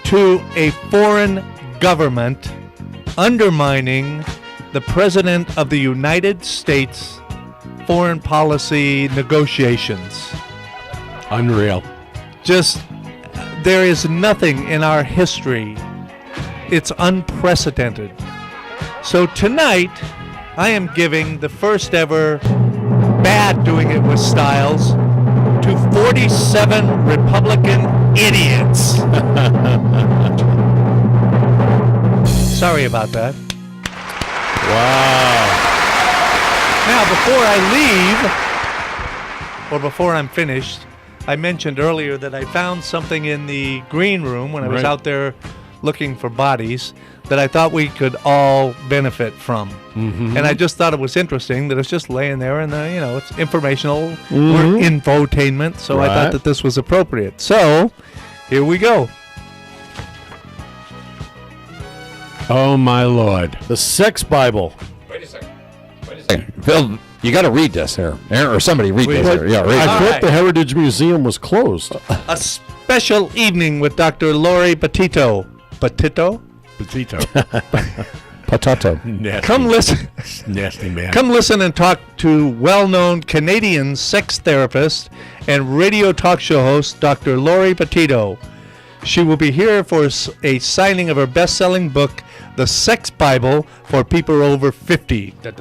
to a foreign government undermining the President of the United States foreign policy negotiations. Unreal. Just, there is nothing in our history. It's unprecedented. So tonight, I am giving the first ever bad doing it with Styles to 47 Republican idiots. Sorry about that. Wow. Now, before I leave, or before I'm finished, I mentioned earlier that I found something in the green room when I was out there looking for bodies that I thought we could all benefit from. Mm-hmm. And I just thought it was interesting that it's just laying there and, it's informational or infotainment, so I thought that this was appropriate. So, here we go. Oh, my Lord. The Sex Bible. Wait a second. Phil, you got to read this here. Or somebody read this here. Yeah, read I thought the Heritage Museum was closed. A special evening with Dr. Lori Petito. Petito? Potato. Nasty. Come listen. Nasty man. Come listen and talk to well-known Canadian sex therapist and radio talk show host Dr. Lori Petito. She will be here for a signing of her best-selling book, The Sex Bible for People Over 50. An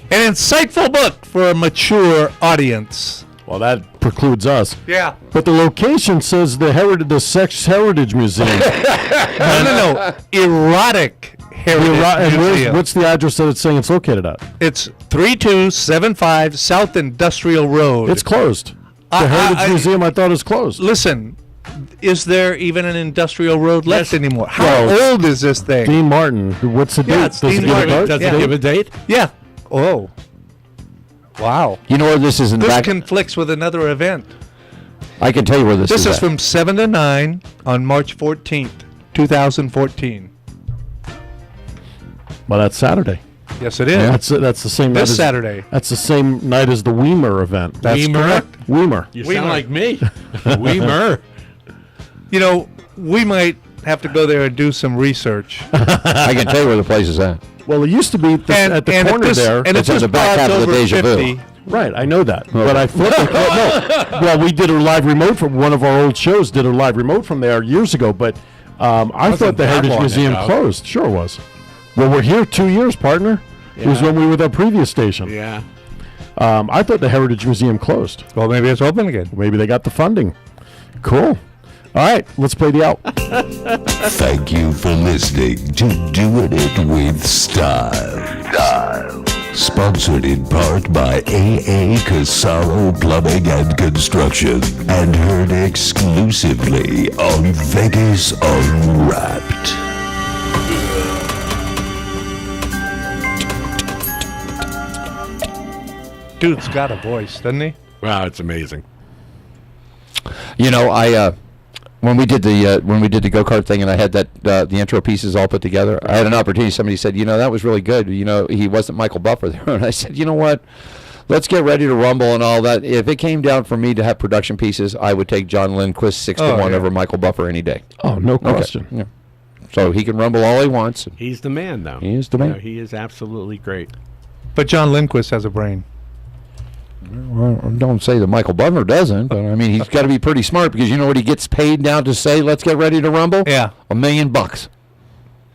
insightful book for a mature audience. Well, that precludes us. Yeah. But the location says the Sex Heritage Museum. No. Erotic Heritage Museum. What's the address that it's saying it's located at? It's 3275 South Industrial Road. It's closed. The Heritage Museum, I thought, is closed. Listen, is there even an industrial road left anymore? How old is this thing? Dean Martin. What's the date? It's Dean Martin. Does it give a date? Yeah. Oh. Wow. You know where this is in the This back? conflicts with another event. I can tell you where this is. This is from 7 to 9 on March 14th, 2014. Well, that's Saturday. Yes, it is. Yeah. That's the same night This as Saturday. That's the same night as the Weimer event. That's correct. Weimer. You sound like me. Weimer. We might have to go there and do some research. I can tell you where the place is at. Well, it used to be at the corner there. And it's on the back half of the Deja Vu. Right, I know that. But I thought no. Well, we did a live remote from one of our old shows. Did a live remote from there years ago. But I thought the Heritage Museum closed. Sure was. Well, we're here 2 years, partner. Yeah. It was when we were with our previous station. Yeah. I thought the Heritage Museum closed. Well, maybe it's open again. Maybe they got the funding. Cool. All right, let's play the out. Thank you for listening to Doing It with Style. Sponsored in part by A.A. Casaro Plumbing and Construction and heard exclusively on Vegas Unwrapped. Dude's got a voice, doesn't he? Wow, it's amazing. You know, when we did the go-kart thing and I had that the intro pieces all put together, I had an opportunity. Somebody said, that was really good. He wasn't Michael Buffer there. And I said, you know what? Let's get ready to rumble and all that. If it came down for me to have production pieces, I would take John Lindquist 6-1 over Michael Buffer any day. Oh, no question. Yeah. So he can rumble all he wants. He's the man, though. He is the man. He is absolutely great. But John Lindquist has a brain. Well, don't say that Michael Buffer doesn't, but I mean, he's got to be pretty smart because you know what he gets paid now to say, let's get ready to rumble? Yeah. $1 million.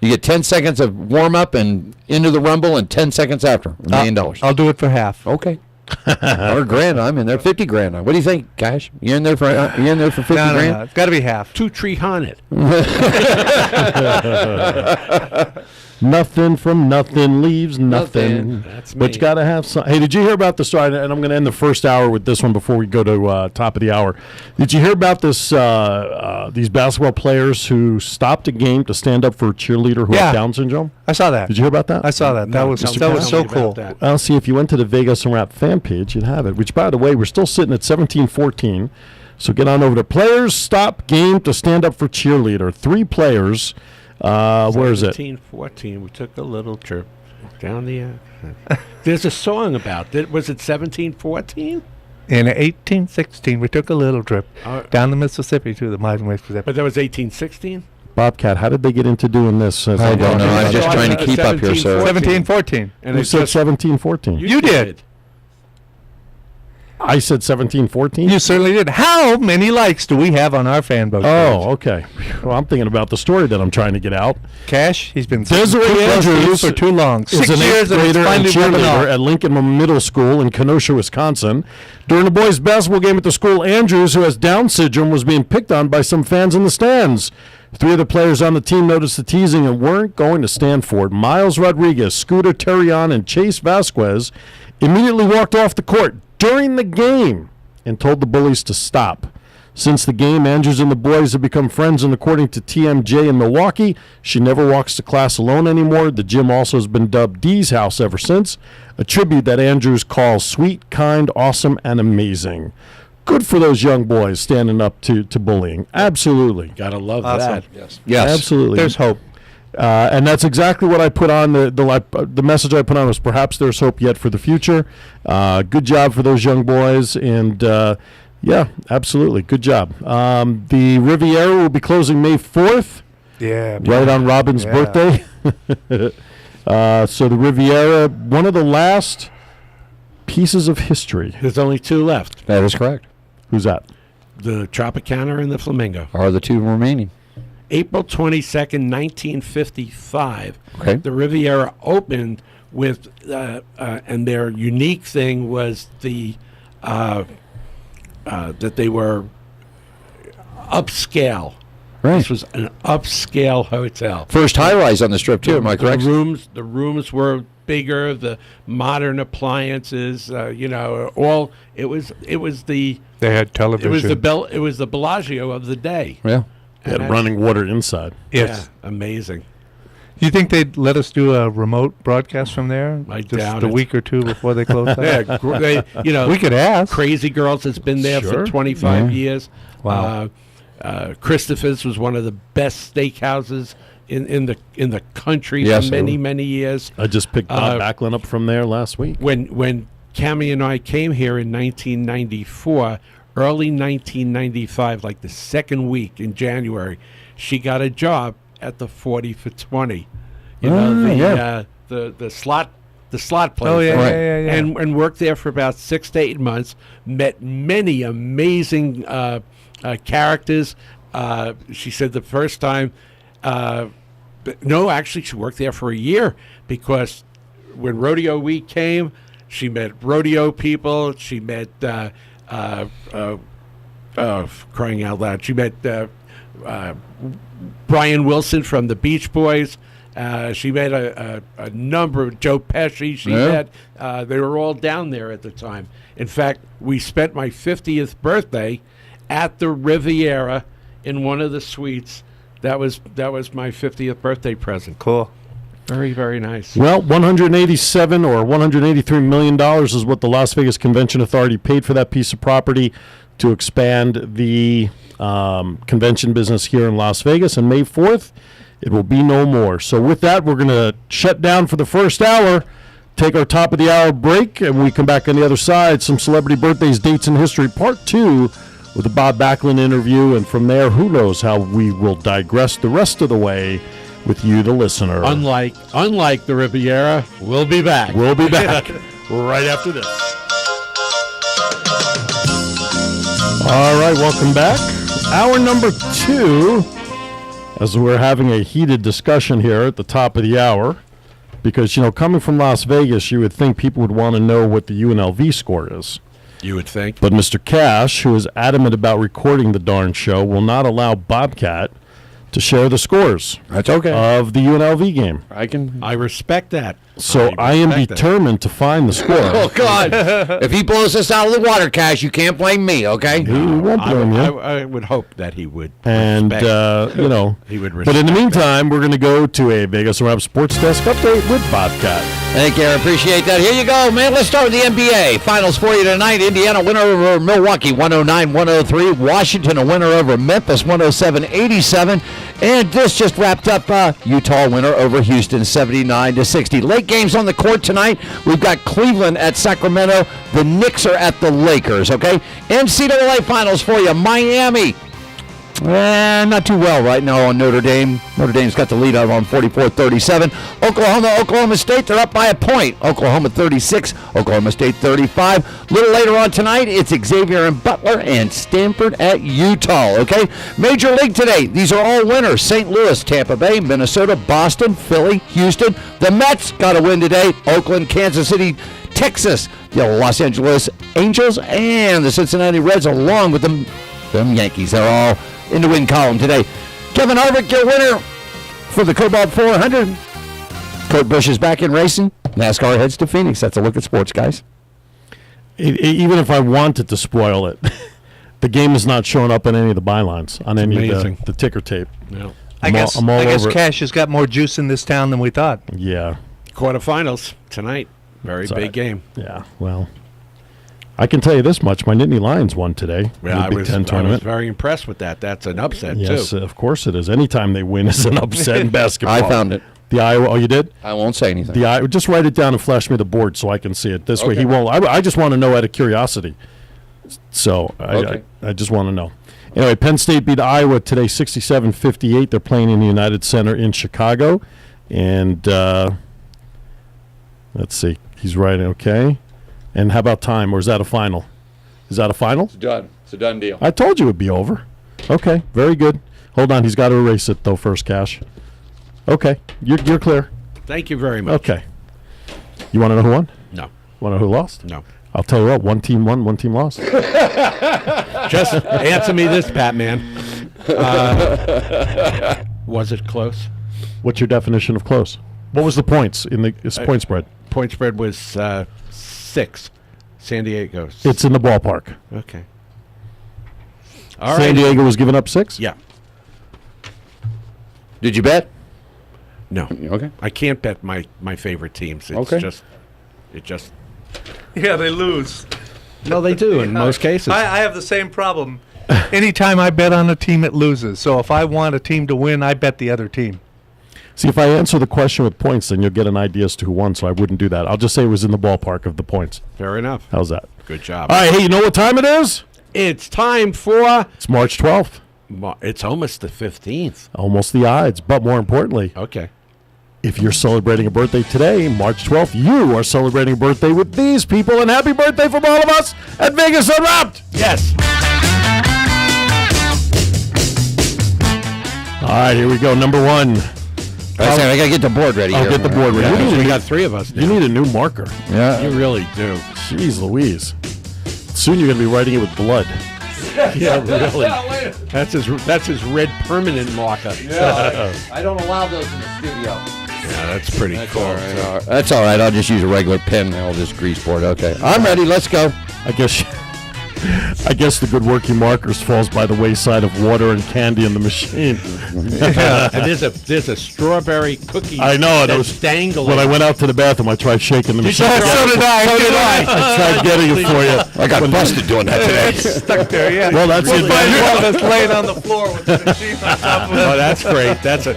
You get 10 seconds of warm-up and into the rumble and 10 seconds after. $1 million. I'll do it for half. Okay. Or $1,000. I'm in there. $50,000. What do you think, Cash? You in there for $50,000? No, it's got to be half. 2 tree haunted. Nothing from nothing leaves nothing. That's me. But you got to have some. Hey, did you hear about the story? And I'm going to end the first hour with this one before we go to top of the hour. Did you hear about this? These basketball players who stopped a game to stand up for a cheerleader who had Down syndrome? I saw that. Did you hear about that? I saw that. That was so cool. I'll see if you went to the Vegas Unwrapped fan page, you'd have it. Which, by the way, we're still sitting at 17-14. So get on over to Players Stop Game to Stand Up for Cheerleader. 3 players. Where is it? 17-14. We took a little trip down the. There's a song about it. Was it 17-14? In 1816, we took a little trip down the Mississippi to the modern Mississippi. But that was 1816. Bobcat, how did they get into doing this? I don't know. I'm just trying to keep up here, sir. 1714. And who said 1714? You did. I said 1714? You certainly did. How many likes do we have on our fan book? Oh, okay. Well, I'm thinking about the story that I'm trying to get out. Cash, he's been Desiree Andrews for too long. Is an 8th grader and cheerleader at Lincoln Middle School in Kenosha, Wisconsin. During the boys' basketball game at the school, Andrews, who has Down syndrome, was being picked on by some fans in the stands. 3 of the players on the team noticed the teasing and weren't going to stand for it. Miles Rodriguez, Scooter Terrion, and Chase Vasquez immediately walked off the court during the game and told the bullies to stop. Since the game, Andrews and the boys have become friends, and according to TMJ in Milwaukee, she never walks to class alone anymore. The gym also has been dubbed Dee's house ever since, a tribute that Andrews calls sweet, kind, awesome, and amazing. Good for those young boys standing up to bullying. Absolutely. Gotta love that. Yes. Absolutely. There's hope. And that's exactly what I put on. The message I put on was perhaps there's hope yet for the future. Good job for those young boys. And, yeah, absolutely. Good job. The Riviera will be closing May 4th. Yeah. Right on Robin's birthday. So the Riviera, one of the last pieces of history. There's only 2 left. That is correct. Who's that? The Tropicana and the Flamingo. Are the 2 remaining. April 22nd, 1955. Okay. The Riviera opened with, and their unique thing was that they were upscale. Right. This was an upscale hotel. First high-rise on the Strip, too, am I correct? The rooms were bigger, the modern appliances, all. It was the. They had television. It was the Bellagio of the day. Yeah. They had running water inside. Yes. Yeah, amazing. Do you think they'd let us do a remote broadcast from there? I just doubt a it. week or 2 before they close that? We could ask. Crazy Girls has been there for 25 years. Wow. Christopher's was one of the best steakhouses in the country Yes, for many years. I just picked Bob Backlund up from there last week. When Cammie and I came here in 1994, early 1995, like the second week in January, she got a job at the 40 for 20. The slot place. Oh, yeah. And worked there for about 6 to 8 months. Met many amazing characters. She said the first time, actually she worked there for a year, because when Rodeo Week came, she met rodeo people. She met, crying out loud, she met Brian Wilson from the Beach Boys. She met a number of Joe Pesci. She met. They were all down there at the time. In fact, we spent my 50th birthday at the Riviera in one of the suites. That was my 50th birthday present. Cool. Very, very nice. Well, $187 or $183 million is what the Las Vegas Convention Authority paid for that piece of property to expand the convention business here in Las Vegas. And May 4th, it will be no more. So with that, we're going to shut down for the first hour, take our top of the hour break, and when we come back on the other side, some celebrity birthdays, dates, and history, part 2 with the Bob Backlund interview. And from there, who knows how we will digress the rest of the way with you, the listener. Unlike the Riviera, we'll be back. We'll be back right after this. All right, welcome back. Hour number 2, as we're having a heated discussion here at the top of the hour, because, coming from Las Vegas, you would think people would want to know what the UNLV score is. You would think. But Mr. Cash, who is adamant about recording the darn show, will not allow Bobcat to share the scores. That's okay. Of the UNLV game. I respect that. So I am determined to find the score. Oh, God. If he blows us out of the water, Cash, you can't blame me, okay? He won't blame you. I would hope that he would. And, he would respect. But in the meantime, we're going to go to a Vegas Unwrapped Sports Desk update with Bobcat. Thank you. I appreciate that. Here you go, man. Let's start with the NBA. Finals for you tonight. Indiana winner over Milwaukee, 109-103. Washington a winner over Memphis, 107-87. And this just wrapped up Utah winner over Houston, 79-60. Late games on the court tonight. We've got Cleveland at Sacramento. The Knicks are at the Lakers, okay? NCAA Finals for you. Miami. Not too well right now on Notre Dame. Notre Dame's got the lead out on 44-37. Oklahoma State, they're up by a point. Oklahoma 36, Oklahoma State 35. A little later on tonight, it's Xavier and Butler and Stanford at Utah, okay? Major League today, these are all winners. St. Louis, Tampa Bay, Minnesota, Boston, Philly, Houston. The Mets got a win today. Oakland, Kansas City, Texas, the Los Angeles Angels, and the Cincinnati Reds along with them Yankees. They're all in the win column today. Kevin Harvick, your winner for the Cobalt 400. Kurt Busch is back in racing. NASCAR heads to Phoenix. That's a look at sports, guys. Even if I wanted to spoil it, the game is not showing up in any of the bylines, on any of the ticker tape. No. I guess Cash has got more juice in this town than we thought. Yeah. Quarterfinals tonight. Very big game. Yeah, well, I can tell you this much. My Nittany Lions won today. Yeah, in the Big Ten tournament. I was very impressed with that. That's an upset, too. Yes, of course it is. Anytime they win is an upset in basketball. I found it. The Iowa, oh, you did? I won't say anything. Just write it down and flash me the board so I can see it. This way he won't. I just want to know out of curiosity. So I just want to know. Anyway, Penn State beat Iowa today 67-58. They're playing in the United Center in Chicago. And let's see. He's right, okay. And how about time, or is that a final? Is that a final? It's done. It's a done deal. I told you it would be over. Okay, very good. Hold on, he's got to erase it, though, first, Cash. Okay, you're clear. Thank you very much. Okay. You want to know who won? No. Want to know who lost? No. I'll tell you what, one team won, one team lost. Just answer me this, Batman. Was it close? What's your definition of close? What was the points in the point spread? Point spread was 6. San Diego's. It's in the ballpark. Okay. All San Diego was giving up 6? Yeah. Did you bet? No. Okay. I can't bet my favorite teams. It's just. Yeah, they lose. No, they do in most cases. I have the same problem. Anytime I bet on a team, it loses. So if I want a team to win, I bet the other team. See, if I answer the question with points, then you'll get an idea as to who won, so I wouldn't do that. I'll just say it was in the ballpark of the points. Fair enough. How's that? Good job. All right, hey, you know what time it is? It's time for... It's March 12th. It's almost the 15th. Almost the odds, but more importantly... Okay. If you're celebrating a birthday today, March 12th, you are celebrating a birthday with these people, and happy birthday from all of us at Vegas Unwrapped! Yes. All right, here we go. Number 1. I got to get the board ready. I'll get the board ready. Yeah, we got 3 of us now. You need a new marker. Yeah. You really do. Jeez Louise. Soon you're going to be writing it with blood. Yeah, really. That's his red permanent marker. Yeah, I don't allow those in the studio. Yeah, that's pretty cool. All right. That's all right. I'll just use a regular pen. I'll just grease board. Okay. I'm ready. Let's go. I guess I guess the good working markers falls by the wayside of water and candy in the machine. And there's a strawberry cookie. I know. That's dangling. When I went out to the bathroom, I tried shaking the machine. So did I. I tried getting it for you. I got busted doing that today. It's stuck there, yeah. Well, that's one of us laying on the floor with the machine on top of it. Oh, that's great. That's a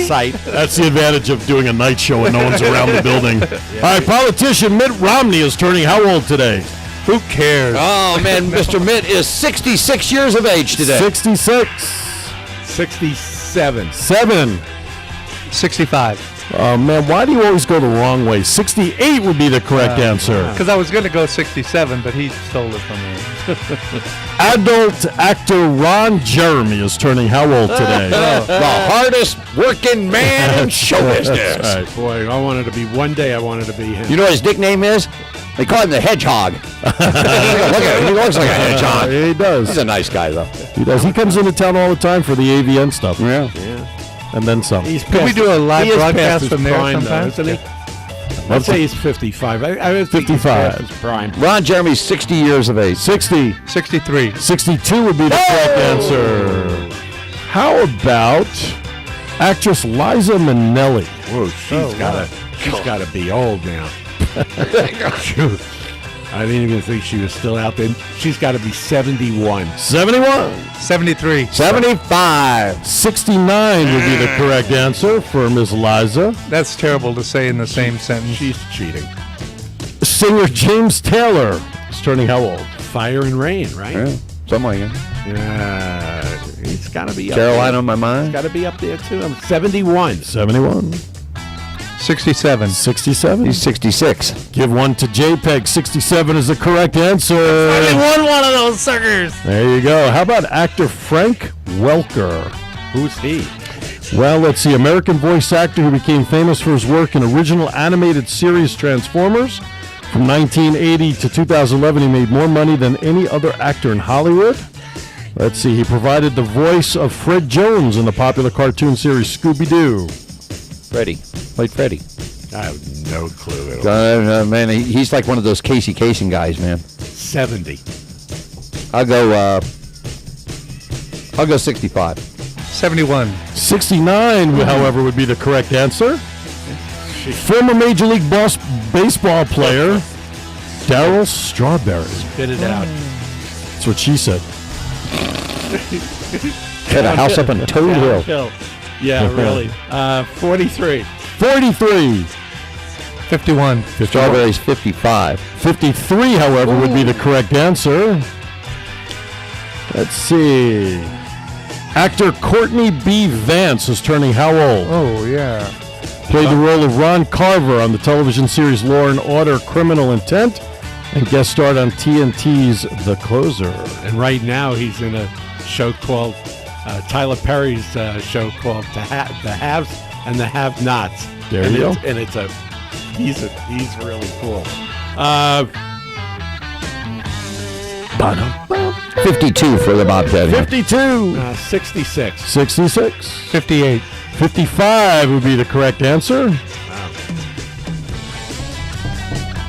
sight. That's the advantage of doing a night show and no one's around the building. All right, politician Mitt Romney is turning how old today? Who cares? Oh, man, Mr. Mitt is 66 years of age today. 66. 67. 65. Oh, man, why do you always go the wrong way? 68 would be the correct answer. Because I was going to go 67, but he stole it from me. Adult actor Ron Jeremy is turning how old today? The hardest working man in show business. Right. Boy, one day I wanted to be him. You know what his nickname is? They call him the Hedgehog. Look at him. He looks like a hedgehog. He does. He's a nice guy, though. He does. He comes into town all the time for the AVN stuff. Yeah. And then some. Could we do a live broadcast from there sometime? Isn't he? Let's say he's 55. I was 55. His prime. Ron Jeremy's 60 years of age. 60. 63. 62 would be the correct answer. How about actress Liza Minnelli? Whoa, she's got to be old now. Shoot. I didn't even think she was still out there. She's got to be 71. 71. 73. 75. 69 would be the correct answer for Ms. Liza. That's terrible to say in the same sentence. She's cheating. Singer James Taylor is turning how old? Fire and Rain, right? Yeah, something like that. Yeah. He's got to be up Carolina there. on my mind. He's got to be up there, too. I'm 71. 71. 67. 67. He's 66. Give one to JPEG. 67 is the correct answer. I won one of those suckers. There you go. How about actor Frank Welker? Who's he? Well, let's see. American voice actor who became famous for his work in original animated series Transformers. From 1980 to 2011, he made more money than any other actor in Hollywood. Let's see. He provided the voice of Fred Jones in the popular cartoon series Scooby-Doo. Freddie. Played Freddie. I have no clue at all. Man, he's like one of those Casey Kasem guys, man. 70. I'll go 65. 71. 69, however, would be the correct answer. Former Major League Baseball player Darryl Strawberry. Spit it out. That's what she said. Had a house up on Toad Hill. Yeah, really. 43. 43. 51. Strawberry's 55. 53, however, would be the correct answer. Let's see. Actor Courtney B. Vance is turning how old? Oh, yeah. Played the role of Ron Carver on the television series Law and Order Criminal Intent and guest starred on TNT's The Closer. And right now he's in a show called Tyler Perry's show called The Haves and the Have-Nots. There you go. And he's really cool. 52 for the Bobcat. 52. 66. 66. 58. 55 would be the correct answer.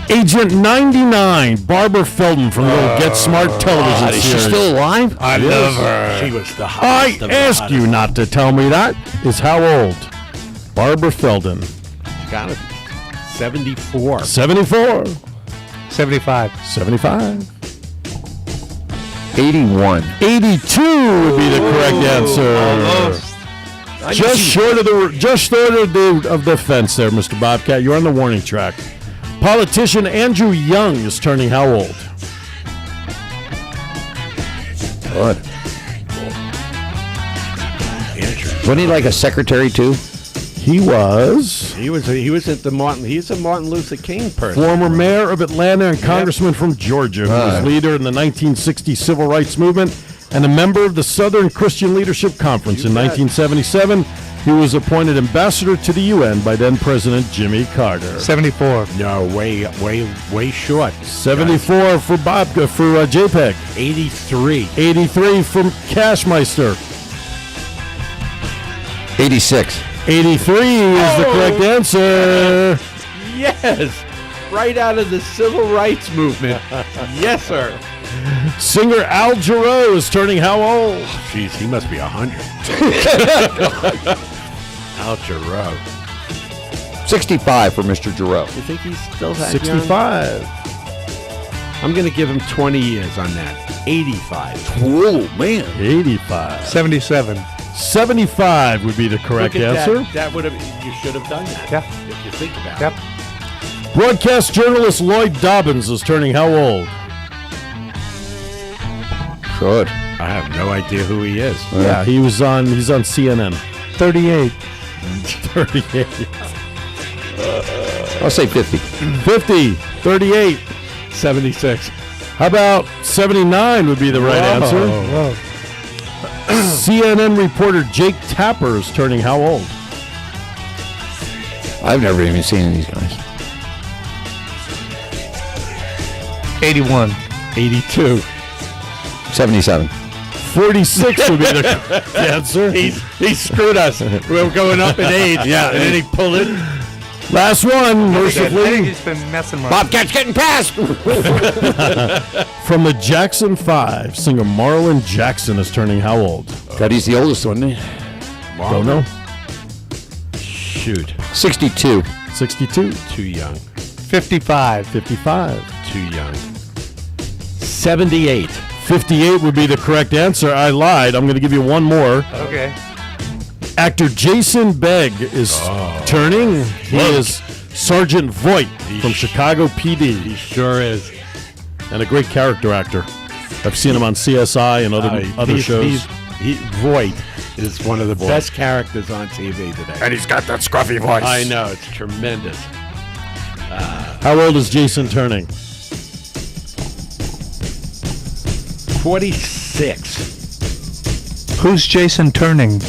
Agent 99, Barbara Feldon from the old Get Smart television Is she series. still alive? I love her. She was the I hottest. ask you not to tell me that. Is how old? Barbara Feldon. Got it. 74. 74. 75. 75. 81. 82 would be the correct answer. Almost. Just short of the fence there, Mr. Bobcat. You're on the warning track. Politician Andrew Young is turning how old? Good. Wasn't he like a secretary too? He was. He was at the Martin. He's a Martin Luther King person. Former mayor of Atlanta and congressman from Georgia, who was leader in the 1960 civil rights movement and a member of the Southern Christian Leadership Conference in 1977. He was appointed ambassador to the UN by then President Jimmy Carter. 74. No, way short. 74 for JPEG. 83. 83 from Cashmeister. 86. 83 is the correct answer. Yes, right out of the civil rights movement. Yes, sir. Singer Al Jarreau is turning how old? Jeez, he must be 100. Al Jarreau. 65 for Mr. Jarreau. You think he's still that 65. young? I'm going to give him 20 years on that. 85. Whoa, man. 85. 77. 75 would be the correct Look at answer. That would have. You should have done that. Yeah. If you think about Yep. it. Broadcast journalist Lloyd Dobbins is turning how old? Good. I have no idea who he is. Yeah, he's on CNN. 38. 38. I'll say 50. 50. 38. 76. How about 79 would be the right answer? Whoa. CNN reporter Jake Tapper is turning how old? I've never even seen these guys. 81. 82. 77. 46 would be the answer. He screwed us. We were going up in age. Yeah, and then he pulled it. Last one, I think mercifully. he's been messing around. Bobcat's getting past. From the Jackson 5, singer Marlon Jackson is turning how old? God, he's the oldest one. Don't know. Shoot. 62. 62. Too young. 55. 55. Too young. 78. 58 would be the correct answer. I lied. I'm going to give you one more. Okay. Actor Jason Begg is turning. He is Sergeant Voight from Chicago PD. He sure is. And a great character actor. I've seen him on CSI and other shows. Voight is one of the best characters on TV today. And he's got that scruffy voice. I know. It's tremendous. How old is Jason turning? 46. Who's Jason turning?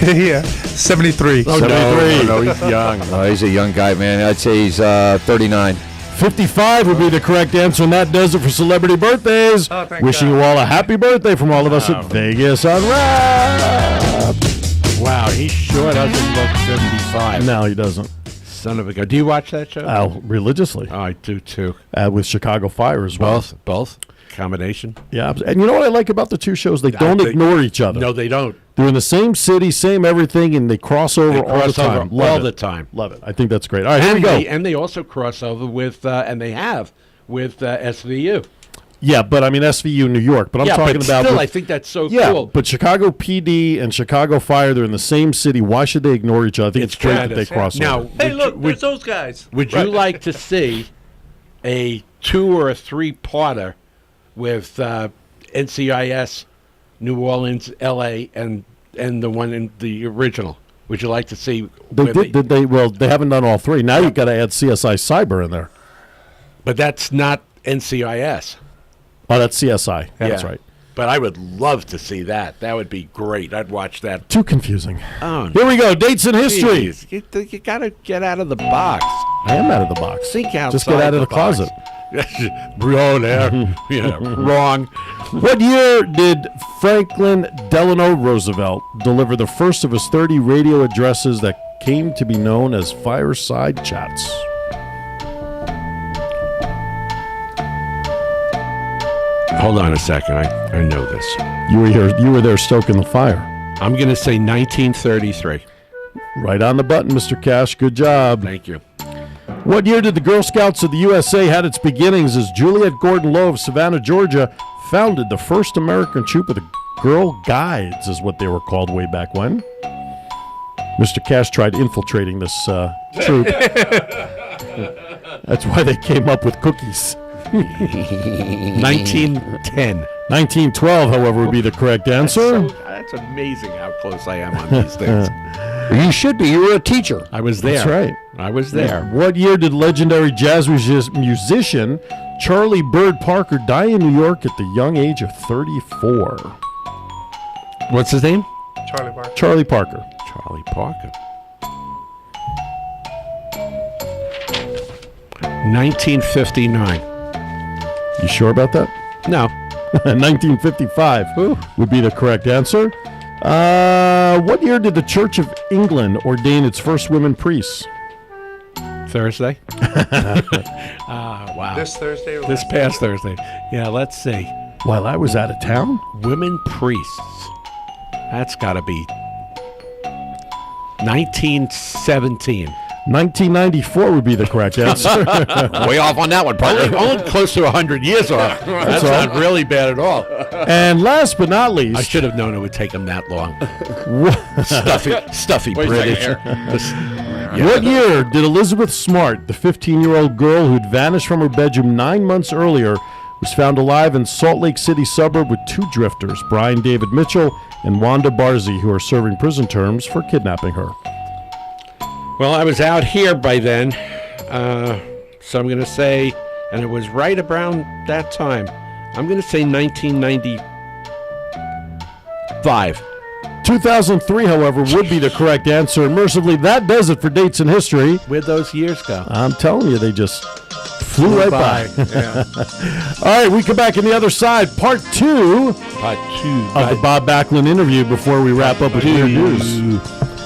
Yeah, 73. Oh, 73. no, he's young. Oh, he's a young guy, man. I'd say he's 39. 55 would be the correct answer, and that does it for celebrity birthdays. Oh, thank Wishing God. you all a happy birthday from all of us at Vegas Unwrapped. Wow, he sure doesn't look 55. No, he doesn't. Son of a gun. Do you watch that show? Religiously. Oh, I do too. With Chicago Fire as well. Both. Combination. Yeah, and you know what I like about the two shows? They don't ignore each other. No, they don't. They're in the same city, same everything, and they cross over all the time. All the time. Love it. I think that's great. All right, here we go. And they also cross over with, and they have, with SVU. Yeah, but I mean SVU New York. But I'm talking but about. Still, I think that's so cool. But Chicago PD and Chicago Fire, they're in the same city. Why should they ignore each other? I think it's great that they cross over. Now, Hey, look, there's those guys. Would you like to see a 2 or a 3-parter with NCIS, New Orleans, L.A., and the one in the original? Would you like to see? Well, they haven't done all three. Now you've got to add CSI Cyber in there. But that's not NCIS. Oh, that's CSI. That's right. But I would love to see that. That would be great. I'd watch that. Too confusing. Oh, Here we go. Dates in history. Jeez. You got to get out of the box. I am out of the box. Think outside. Just get out of the closet. Bro, there. Yeah, wrong. What year did Franklin Delano Roosevelt deliver the first of his 30 radio addresses that came to be known as fireside chats? Hold on a second. I know this. You were here. You were there stoking the fire. I'm going to say 1933. Right on the button, Mr. Cash. Good job. Thank you. What year did the Girl Scouts of the USA had its beginnings as Juliet Gordon Lowe of Savannah, Georgia, founded the first American troop of the Girl Guides, is what they were called way back when? Mr. Cash tried infiltrating this troop. That's why they came up with cookies. 1910. 1912, however, would be the correct answer. That's amazing how close I am on these things. You should be. You were a teacher. I was there. That's right. I was there. What year did legendary jazz musician Charlie Bird Parker die in New York at the young age of 34? What's his name? Charlie Parker. Charlie Parker. Charlie Parker. 1959. You sure about that? No. 1955 would be the correct answer. What year did the Church of England ordain its first women priests? Thursday. Wow. This Thursday or This past Thursday. Yeah, let's see. While I was out of town? Women priests. That's got to be 1917. 1994 would be the correct answer. Way off on that one, partner. Only close to 100 years off. That's not really bad at all. And last but not least, I should have known it would take them that long. stuffy British. What year did Elizabeth Smart, the 15-year-old girl who'd vanished from her bedroom 9 months earlier, was found alive in Salt Lake City suburb with two drifters, Brian David Mitchell and Wanda Barzee, who are serving prison terms for kidnapping her? Well, I was out here by then, so I'm going to say, and it was right around that time, I'm going to say 1995. 2003, however, would be the correct answer. And mercifully, that does it for dates in history. Where'd those years go? I'm telling you, they just flew right by. Yeah. All right, we come back on the other side. Part two of the Bob Backlund interview before we wrap up with weird news.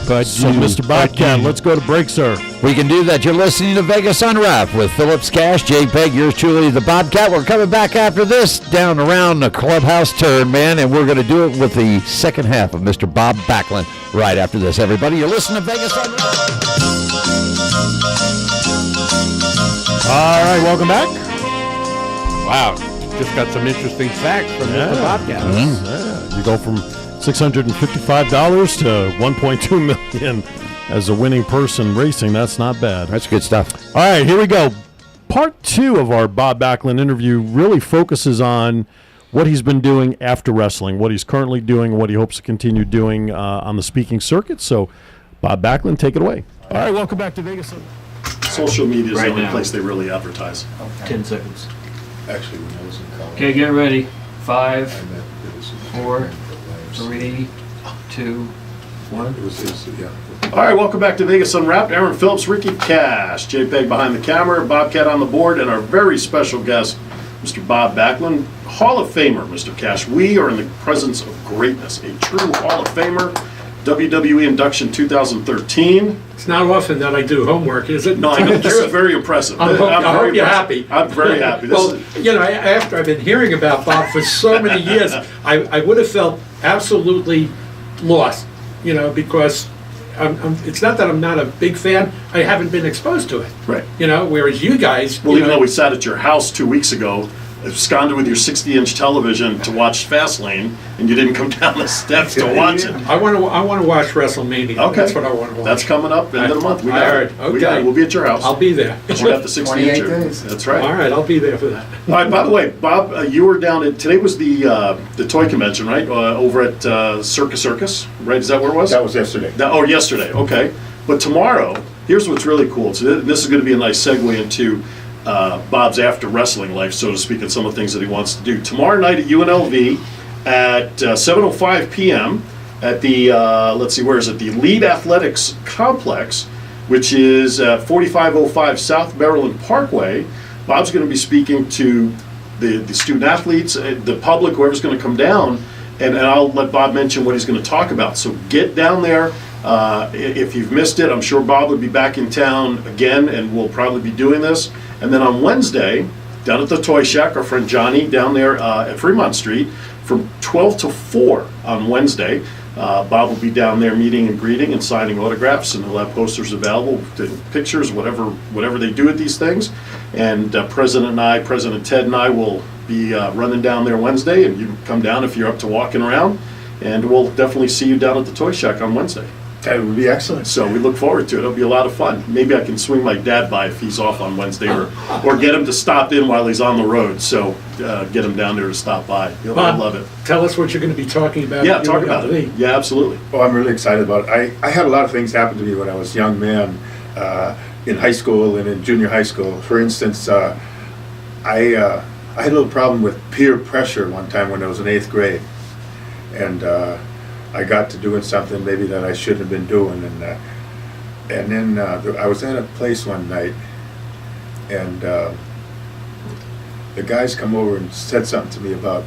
So, Mr. Bobcat, let's go to break, sir. We can do that. You're listening to Vegas Unwrapped with Phillips, Cash, JPEG, yours truly, the Bobcat. We're coming back after this down around the clubhouse turn, man, and we're going to do it with the second half of Mr. Bob Backlund right after this. Everybody, you're listening to Vegas Unwrapped. All right, welcome back. Wow, just got some interesting facts from Mr. Bobcat. Yeah. You go from $655 to $1.2 million as a winning person racing. That's not bad. That's good stuff. All right, here we go. Part two of our Bob Backlund interview really focuses on what he's been doing after wrestling, what he's currently doing, what he hopes to continue doing on the speaking circuit. So, Bob Backlund, take it away. All right, welcome back to Vegas. Social media is the only place they really advertise. Okay. 10 seconds. Actually, when I was in college. Okay, get ready. 5, I met Phillips. 4, 3, 2, 1. It was his, yeah. All right, welcome back to Vegas Unwrapped. Aaron Phillips, Ricky Cash, JPEG behind the camera, Bobcat on the board, and our very special guest, Mr. Bob Backlund, Hall of Famer, Mr. Cash. We are in the presence of greatness, a true Hall of Famer. WWE induction 2013. It's not often that I do homework, is it? No, I know. This is very impressive. I hope you're happy. I'm very happy. Well, you know, after I've been hearing about Bob for so many years, I would have felt absolutely lost, you know, because it's not that I'm not a big fan. I haven't been exposed to it. Right. You know, whereas you guys... Well, even though we sat at your house 2 weeks ago, absconded with your 60-inch television to watch Fastlane, and you didn't come down the steps to watch it. I want to watch WrestleMania. Okay. That's what I want to watch. That's coming up end of the month. We I got heard. it. Okay. We got it. We'll be at your house. I'll be there. We got the 60-inch. That's right. All right, I'll be there for that. All right, by the way, Bob, you were down at, today was the toy convention, right? Over at Circus, right? Is that where it was? That was yesterday. Yesterday, okay. But tomorrow, here's what's really cool. So this is going to be a nice segue into Bob's after wrestling life, so to speak, and some of the things that he wants to do. Tomorrow night at UNLV at 7:05 p.m. at the, let's see, where is it? The Elite Athletics Complex, which is 4505 South Maryland Parkway. Bob's going to be speaking to the student athletes, the public, whoever's going to come down, and I'll let Bob mention what he's going to talk about. So get down there. If you've missed it, I'm sure Bob would be back in town again, and we'll probably be doing this. And then on Wednesday, down at the Toy Shack, our friend Johnny down there at Fremont Street, from 12 to 4 on Wednesday, Bob will be down there meeting and greeting and signing autographs, and he'll have posters available, pictures, whatever they do at these things. And President Ted and I will be running down there Wednesday, and you can come down if you're up to walking around, and we'll definitely see you down at the Toy Shack on Wednesday. That would be excellent. So we look forward to it. It'll be a lot of fun. Maybe I can swing my dad by if he's off on Wednesday, or get him to stop in while he's on the road. So get him down there to stop by. He'll love it. Tell us what you're going to be talking about. Yeah, talk about it. Yeah, absolutely. Oh, I'm really excited about it. I had a lot of things happen to me when I was a young man in high school and in junior high school. For instance, I had a little problem with peer pressure one time when I was in 8th grade. And I got to doing something maybe that I shouldn't have been doing, and then I was at a place one night, and the guys come over and said something to me about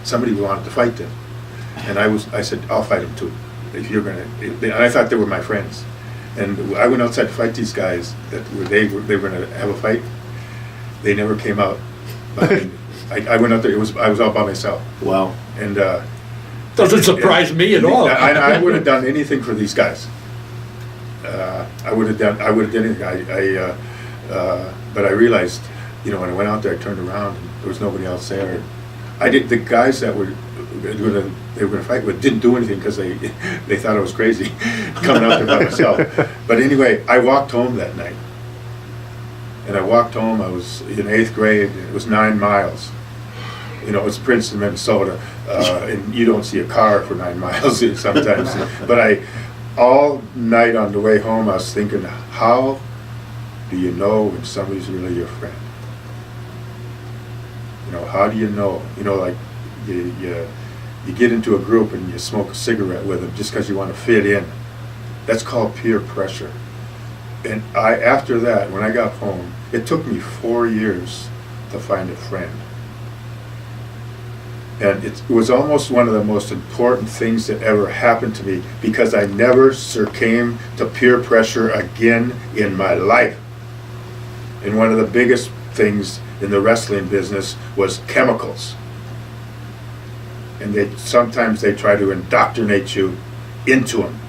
somebody who wanted to fight them, and I said, I'll fight them too, if you're gonna. And I thought they were my friends, And I went outside to fight these guys they were going to have a fight. They never came out. I went out there. I was all by myself. Wow. And doesn't surprise me at all. I would have done anything for these guys. I would have done anything. But I realized, when I went out there, I turned around and there was nobody else there. The guys that they were going to fight with didn't do anything because they thought I was crazy coming out there by myself. But anyway, I walked home that night. And I walked home. I was in 8th grade. It was 9 miles. It's Princeton, Minnesota, and you don't see a car for 9 miles sometimes. But all night on the way home, I was thinking, how do you know when somebody's really your friend? How do you know? Like you get into a group and you smoke a cigarette with them just because you want to fit in. That's called peer pressure. And after that, when I got home, it took me 4 years to find a friend. And it was almost one of the most important things that ever happened to me because I never succumbed to peer pressure again in my life. And one of the biggest things in the wrestling business was chemicals. And sometimes they try to indoctrinate you into them.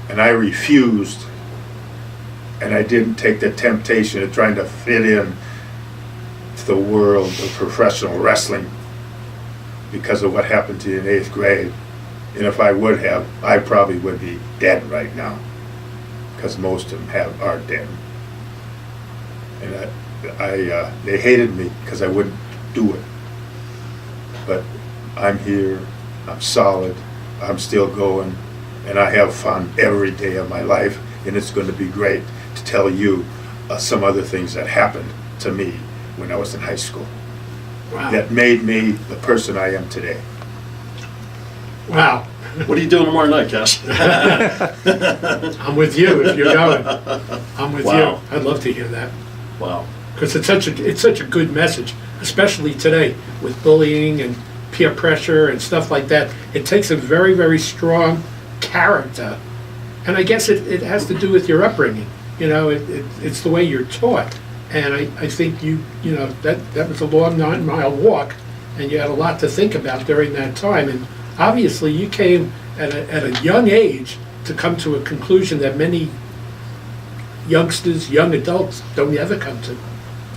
And I refused, and I didn't take the temptation of trying to fit in to the world of professional wrestling because of what happened to you in 8th grade. And if I would have, I probably would be dead right now because most of them are dead. And they hated me because I wouldn't do it. But I'm here, I'm solid, I'm still going, and I have fun every day of my life, and it's going to be great to tell you some other things that happened to me when I was in high school. Wow. That made me the person I am today. Wow. What are you doing tomorrow night, Cash? I'm with you if you're going. I'm with Wow. you. I'd love to hear that. Wow. Because it's such a good message, especially today with bullying and peer pressure and stuff like that. It takes a very, very strong character, and I guess it has to do with your upbringing. It's the way you're taught, and I think that was a long 9-mile walk, and you had a lot to think about during that time. And obviously, you came at a young age to come to a conclusion that many youngsters, young adults, don't ever come to.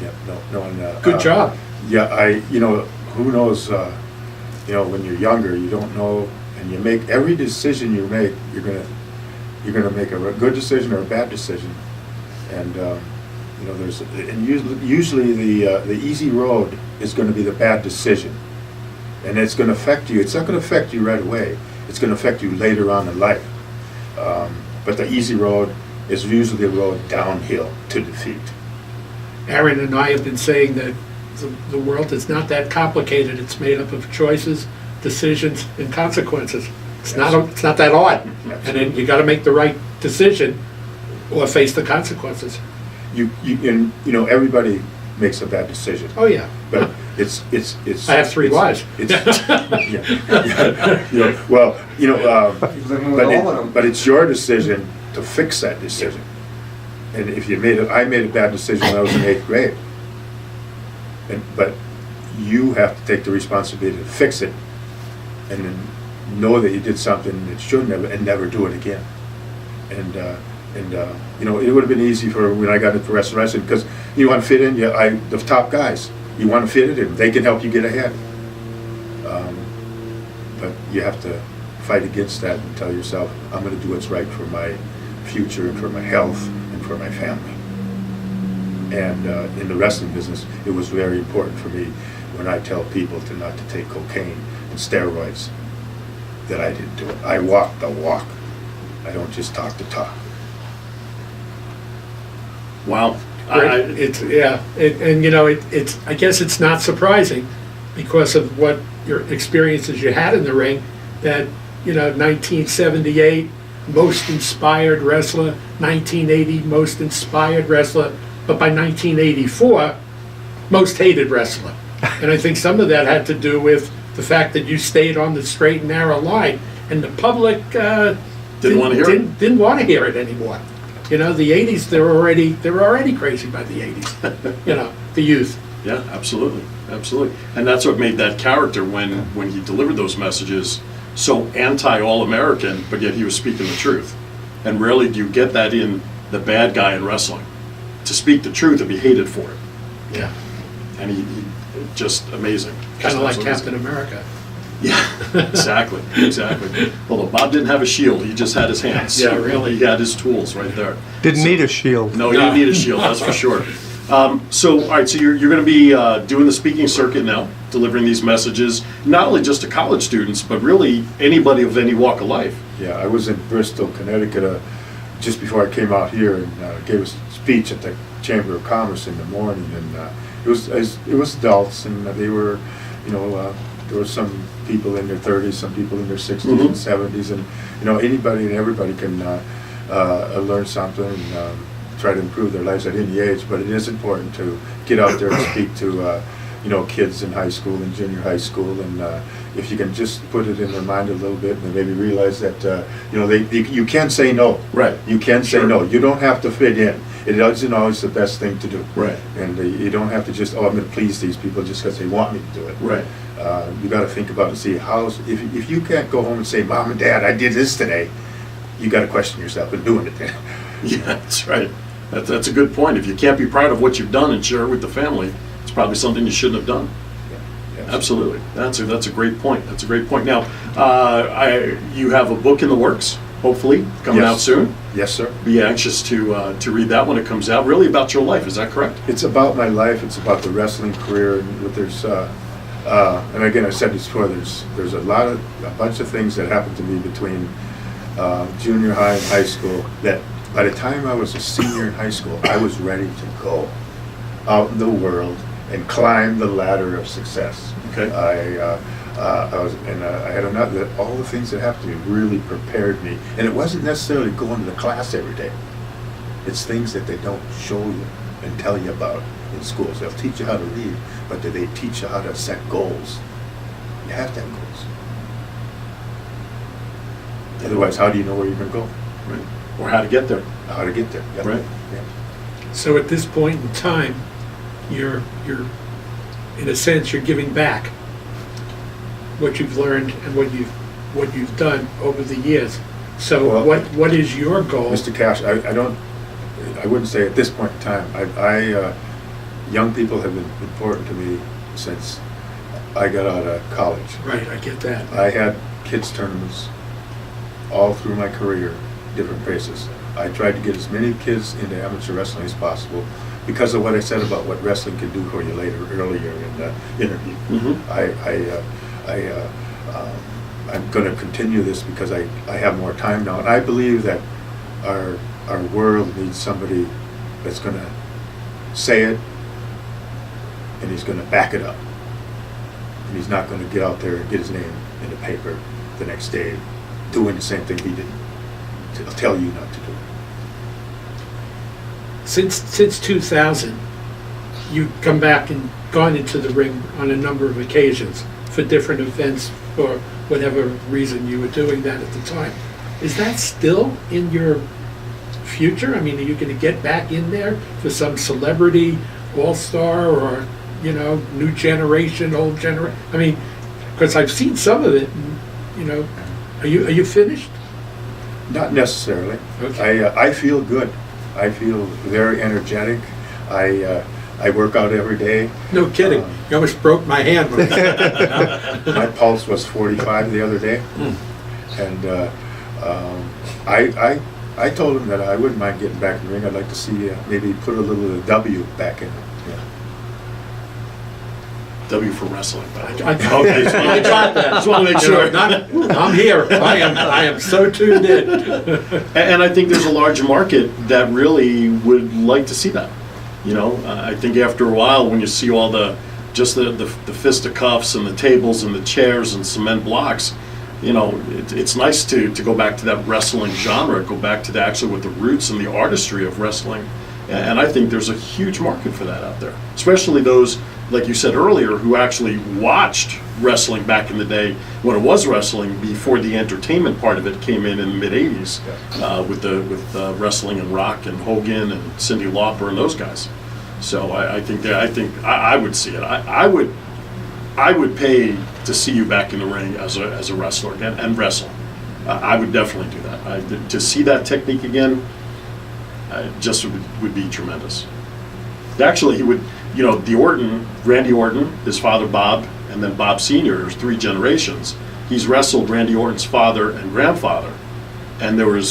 Yeah, no, and good job. Yeah, who knows? When you're younger, you don't know, and you make every decision you make. You're gonna make a good decision or a bad decision, and usually the easy road is going to be the bad decision, and it's going to affect you. It's not going to affect you right away. It's going to affect you later on in life. But the easy road is usually a road downhill to defeat. Aaron and I have been saying that the world is not that complicated. It's made up of choices, decisions, and consequences. It's not that hard. And then you got to make the right decision or face the consequences. Everybody makes a bad decision. Oh yeah. But it's. I have 3 wives. But it's your decision to fix that decision. And if I made a bad decision when I was in 8th grade. But you have to take the responsibility to fix it, and then know that you did something that you shouldn't have, and never do it again. And it would have been easy for when I got into wrestling because you want to fit in. The top guys, you want to fit in. They can help you get ahead. But you have to fight against that and tell yourself, I'm going to do what's right for my future and for my health and for my family. And in the wrestling business, it was very important for me when I tell people not to take cocaine and steroids, that I didn't do it. I walk the walk. I don't just talk the talk. Wow. It's I guess it's not surprising because of what your experiences you had in the ring that 1978 most inspired wrestler, 1980 most inspired wrestler, but by 1984 most hated wrestler. And I think some of that had to do with the fact that you stayed on the straight and narrow line, and the public Didn't want to hear it. Didn't want to hear it anymore. You know, the 80s, they were already crazy by the 80s. You know, the youth. Yeah, absolutely, absolutely. And that's what made that character when he delivered those messages so anti-all-American, but yet he was speaking the truth. And rarely do you get that in the bad guy in wrestling, to speak the truth and be hated for it. Yeah. And he just amazing. Kind of like Just Captain America. Yeah, exactly, exactly. Although Bob didn't have a shield, he just had his hands. Yeah, really. He had his tools right there. Didn't need a shield. No, he didn't need a shield, that's for sure. So, all right, so you're going to be doing the speaking circuit now, delivering these messages, not only just to college students, but really anybody of any walk of life. Yeah, I was in Bristol, Connecticut, just before I came out here, and gave a speech at the Chamber of Commerce in the morning, and it was adults, and they were, you know, there were some people in their 30s, some people in their 60s and 70s, and you know, anybody and everybody can learn something and try to improve their lives at any age. But it is important to get out there and speak to you know, kids in high school and junior high school, and if you can just put it in their mind a little bit and maybe realize that you know, you can say no. Right. You can say no. You don't have to fit in. It isn't always the best thing to do. Right. And you don't have to just, oh, I'm going to please these people just because they want me to do it. Right. You got to think about it and see how, if you can't go home and say, Mom and Dad, I did this today, you got to question yourself in doing it then. Yeah, that's right. That's a good point. If you can't be proud of what you've done and share it with the family, it's probably something you shouldn't have done. Yeah, absolutely. That's a great point. That's a great point. Now, you have a book in the works, hopefully, coming out soon. Yes, sir. Be anxious to read that when it comes out. Really about your life, is that correct? It's about my life. It's about the wrestling career, and there's and again, I said this before. There's a bunch of things that happened to me between junior high and high school that by the time I was a senior in high school, I was ready to go out in the world and climb the ladder of success. Okay. I had another, all the things that happened to me really prepared me. And it wasn't necessarily going to the class every day. It's things that they don't show you and tell you about in schools. They'll teach you how to read, but do they teach you how to set goals? You have to have goals. Otherwise, how do you know where you're going to go? Right. Or how to get there. How to get there. Yep. Right. Yeah. So at this point in time, you're in a sense, you're giving back what you've learned and what you've done over the years. So well, what is your goal? Mr. Cash, I wouldn't say at this point in time. Young people have been important to me since I got out of college. Right, I get that. I had kids tournaments all through my career, different places. I tried to get as many kids into amateur wrestling as possible because of what I said about what wrestling could do for you earlier in the interview. I'm going to continue this because I have more time now, and I believe that our world needs somebody that's going to say it, and he's going to back it up. And he's not going to get out there and get his name in the paper the next day doing the same thing he did to tell you not to do. Since 2000, you've come back and gone into the ring on a number of occasions for different events for whatever reason you were doing that at the time. Is that still in your future? I mean, are you going to get back in there for some celebrity all-star or, you know, new generation, old generation? I mean, because I've seen some of it, and, you know, are you finished? Not necessarily. Okay. I feel good. I feel very energetic. I work out every day. No kidding. You almost broke my hand when I said that. My pulse was 45 the other day. And I told him that I wouldn't mind getting back in the ring. I'd like to see maybe put a little W back in it. Yeah. W for wrestling. I got that. Just want to make sure. I'm here. I am so tuned in. And I think there's a large market that really would like to see that. You know, I think after a while, when you see all the fisticuffs and the tables and the chairs and cement blocks, you know, it's nice to go back to that wrestling genre, go back to actually with the roots and the artistry of wrestling. And I think there's a huge market for that out there, especially those like you said earlier, who actually watched wrestling back in the day when it was wrestling before the entertainment part of it came in the mid '80s with wrestling and Rock and Hogan and Cyndi Lauper and those guys. So I think I would see it. I would pay to see you back in the ring as a wrestler again and wrestle. I would definitely do that. To see that technique again, just would be tremendous. Actually, he would. Randy Orton, his father Bob, and then Bob Sr. There's 3 generations. He's wrestled Randy Orton's father and grandfather. And we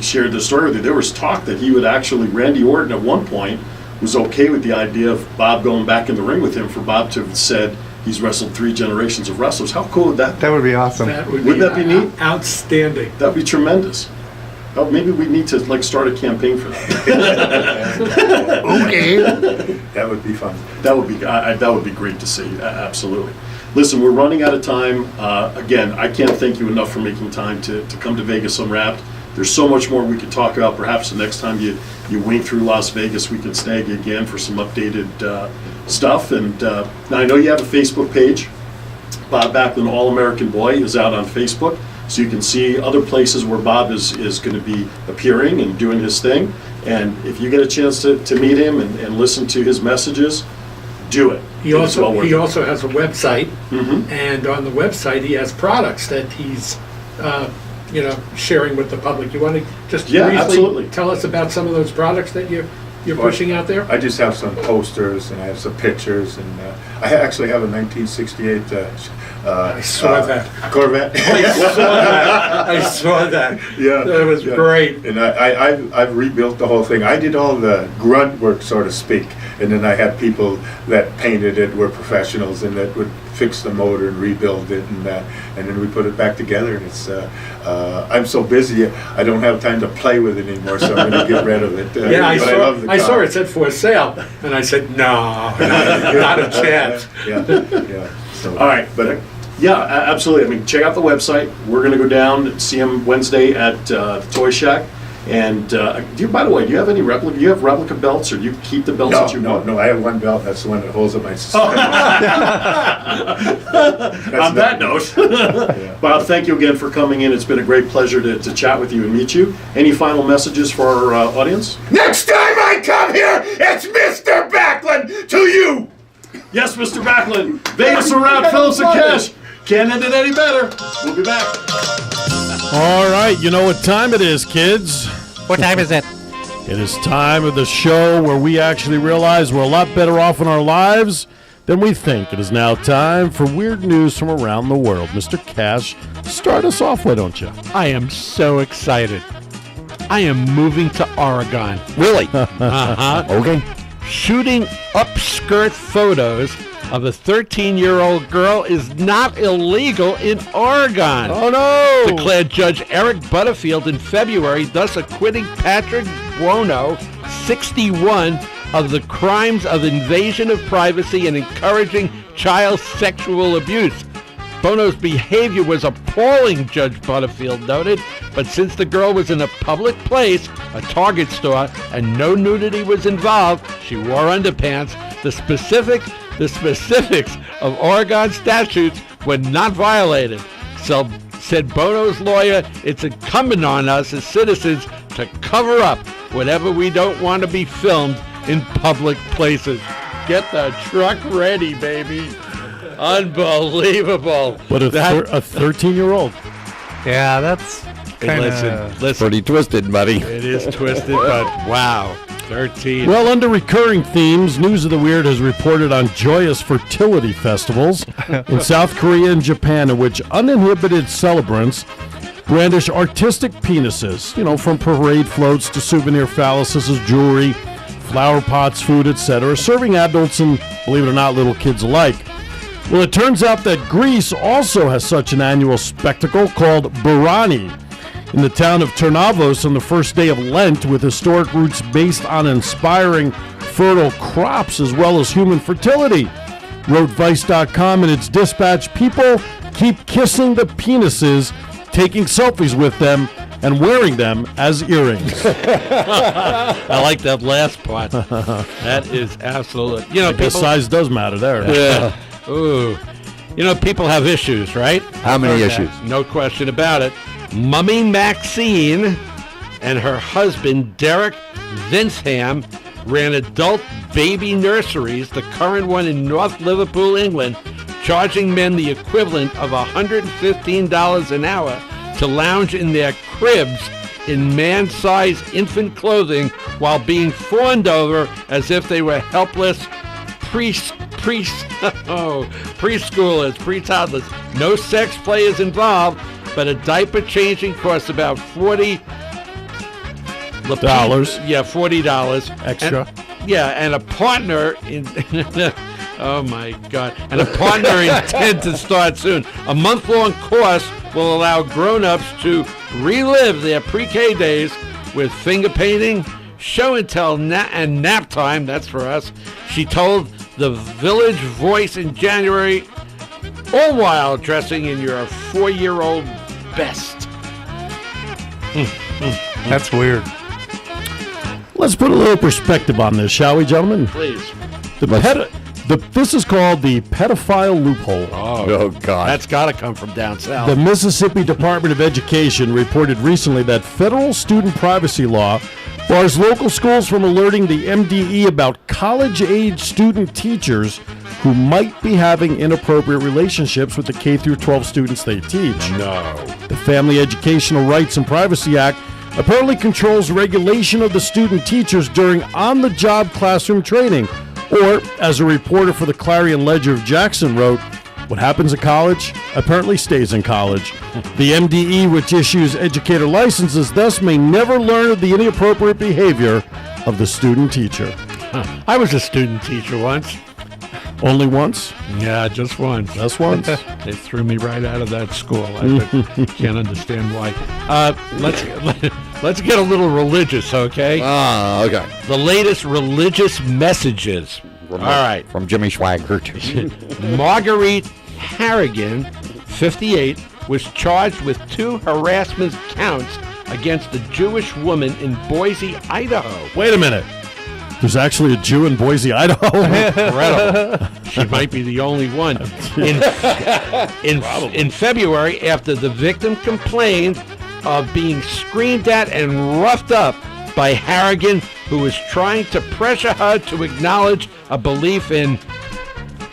shared this story with you, there was talk that Randy Orton at one point was okay with the idea of Bob going back in the ring with him for Bob to have said he's wrestled 3 generations of wrestlers. How cool would that be? That would be awesome. Wouldn't that be neat? Outstanding. That would be tremendous. Oh, maybe we need to start a campaign for that. Okay. That would be fun. That would be great to see. Absolutely. Listen, we're running out of time. Again, I can't thank you enough for making time to come to Vegas Unwrapped. There's so much more we could talk about. Perhaps the next time you wing through Las Vegas, we can snag you again for some updated stuff. And now I know you have a Facebook page. Bob Backlund, All-American Boy, is out on Facebook. So you can see other places where Bob is going to be appearing and doing his thing. And if you get a chance to meet him and listen to his messages, do it. He also has a website, and on the website he has products that he's sharing with the public. You want to just briefly tell us about some of those products that you're pushing out there? I just have some posters and I have some pictures, and I actually have a 1968 I saw that Corvette. I saw that. Yeah, that was great. And I've rebuilt the whole thing. I did all the grunt work, so to speak, and then I had people that painted it, were professionals, and that would fix the motor and rebuild it, and then we put it back together. And it's I'm so busy I don't have time to play with it anymore, so I'm going to get rid of it. I saw it said for sale, and I said no, not a chance. Yeah. So, all right, but. Yeah, absolutely. I mean, check out the website. We're going to go down and see him Wednesday at the Toy Shack. And by the way, do you have any replica? Do you have replica belts, or do you keep the belts that you want? No. I have one belt. That's the one that holds up my suspenders. On that note, Bob, thank you again for coming in. It's been a great pleasure to chat with you and meet you. Any final messages for our audience? Next time I come here, it's Mr. Backlund to you. Yes, Mr. Backlund. Vegas Unwrapped, Phillips and Cash. Can't end it any better. We'll be back. All right, you know what time it is, kids. What time is it? It is time of the show where we actually realize we're a lot better off in our lives than we think. It is now time for weird news from around the world. Mr. Cash, start us off, why don't you? I am so excited. I am moving to Oregon. Really? Okay. Shooting upskirt photos of a 13-year-old girl is not illegal in Oregon. Oh, no! Declared Judge Eric Butterfield in February, thus acquitting Patrick Buono, 61, of the crimes of invasion of privacy and encouraging child sexual abuse. Bono's behavior was appalling, Judge Butterfield noted, but since the girl was in a public place, a Target store, and no nudity was involved, she wore underpants, the specifics of Oregon statutes were not violated. So, said Bono's lawyer, it's incumbent on us as citizens to cover up whatever we don't want to be filmed in public places. Get the truck ready, baby. Unbelievable. But a 13-year-old. Yeah, that's kind of... Listen. Pretty twisted, buddy. It is twisted, but wow. 13. Well, under recurring themes, News of the Weird has reported on joyous fertility festivals in South Korea and Japan, in which uninhibited celebrants brandish artistic penises, from parade floats to souvenir phalluses as jewelry, flower pots, food, etc., serving adults and, believe it or not, little kids alike. Well, it turns out that Greece also has such an annual spectacle called Bourani in the town of Ternavos on the first day of Lent, with historic roots based on inspiring fertile crops as well as human fertility. Wrote Vice.com in its dispatch, people keep kissing the penises, taking selfies with them, and wearing them as earrings. I like that last part. That is absolute. You know, I guess size does matter there. Yeah. Ooh. You know, people have issues, right? How many issues? No question about it. Mummy Maxine and her husband, Derek Vinsham, ran adult baby nurseries, the current one in North Liverpool, England, charging men the equivalent of $115 an hour to lounge in their cribs in man-sized infant clothing while being fawned over as if they were helpless preschoolers, pre-toddlers. No sex play is involved, but a diaper changing costs about $40. Yeah, $40 extra. And a partner in. Oh my God! And a partner intent to start soon. A month-long course will allow grown-ups to relive their pre-K days with finger painting, show and tell, and nap time. That's for us. She told the Village Voice in January, all while dressing in your 4-year-old best. That's weird. Let's put a little perspective on this, shall we, gentlemen? Please. This is called the pedophile loophole. Oh, God. That's got to come from down south. The Mississippi Department of Education reported recently that federal student privacy law bars local schools from alerting the MDE about college-age student teachers who might be having inappropriate relationships with the K-12 students they teach. No. The Family Educational Rights and Privacy Act apparently controls regulation of the student teachers during on-the-job classroom training. Or, as a reporter for the Clarion Ledger of Jackson wrote, what happens in college apparently stays in college. The MDE, which issues educator licenses, thus may never learn of the inappropriate behavior of the student teacher. I was a student teacher once. Only once? Yeah, just once. Just once? They threw me right out of that school. I can't understand why. Let's get a little religious, okay? Okay. The latest religious messages. All right. From Jimmy Swaggart. Marguerite Harrigan, 58, was charged with 2 harassment counts against a Jewish woman in Boise, Idaho. Wait a minute. There's actually a Jew in Boise, Idaho. Incredible. She might be the only one. In February, after the victim complained of being screamed at and roughed up by Harrigan, who was trying to pressure her to acknowledge a belief in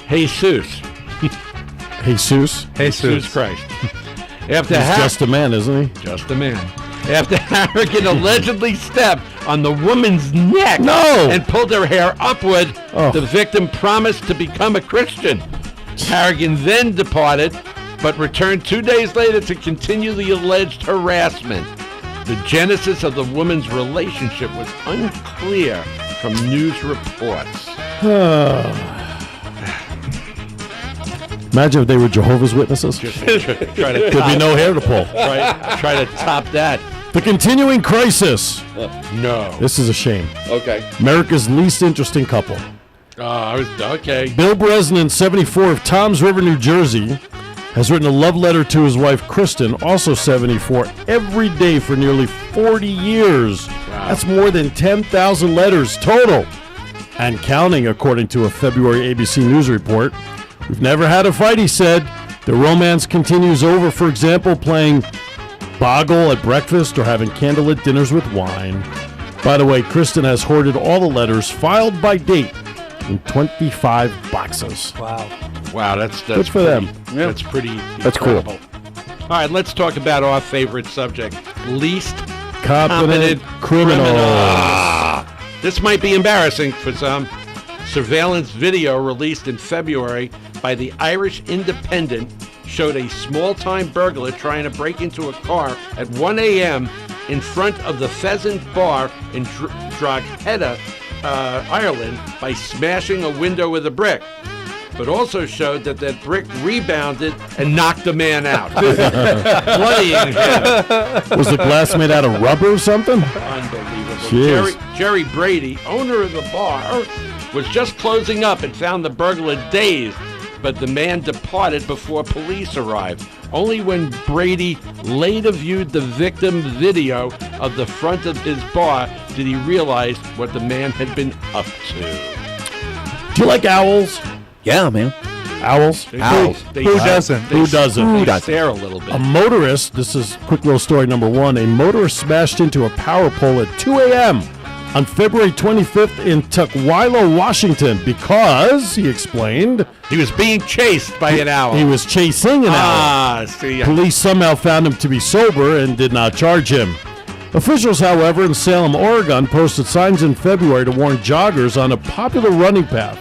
Jesus. Jesus Christ. He's just a man, isn't he? Just a man. After Harrigan allegedly stepped on the woman's neck and pulled her hair upward, the victim promised to become a Christian. Harrigan then departed, but returned 2 days later to continue the alleged harassment. The genesis of the woman's relationship was unclear from news reports. Imagine if they were Jehovah's Witnesses. There'd be no hair to pull. Try to top that. The continuing crisis. No. This is a shame. Okay. America's least interesting couple. Okay. Bill Bresnan, 74, of Toms River, New Jersey, has written a love letter to his wife, Kristen, also 74, every day for nearly 40 years. Wow. That's more than 10,000 letters total. And counting, according to a February ABC News report. We've never had a fight, he said. The romance continues over, for example, playing boggle at breakfast or having candlelit dinners with wine. By the way, Kristen has hoarded all the letters filed by date in 25 boxes. Wow, that's good for them. That's pretty That's cool. incredible. All right, let's talk about our favorite subject, least Competent criminal. This might be embarrassing for some. Surveillance video released in February by the Irish Independent showed a small-time burglar trying to break into a car at 1 a.m. in front of the Pheasant Bar in Drogheda, Ireland, by smashing a window with a brick, but also showed that brick rebounded and knocked the man out, bloodying him. Was the glass made out of rubber or something? Unbelievable. Jerry Brady, owner of the bar, was just closing up and found the burglar dazed. but the man departed before police arrived. Only when Brady later viewed the victim video of the front of his bar did he realize what the man had been up to. Do you like owls? Yeah, man. Owls? Owls. Who doesn't? Who doesn't? They stare a little bit. A motorist, this is quick little story number one, a motorist smashed into a power pole at 2 a.m. on February 25th in Tukwila, Washington, because, he explained, he was being chased by an owl. He was chasing an owl. See, Police somehow found him to be sober and did not charge him. Officials, however, in Salem, Oregon, posted signs in February to warn joggers on a popular running path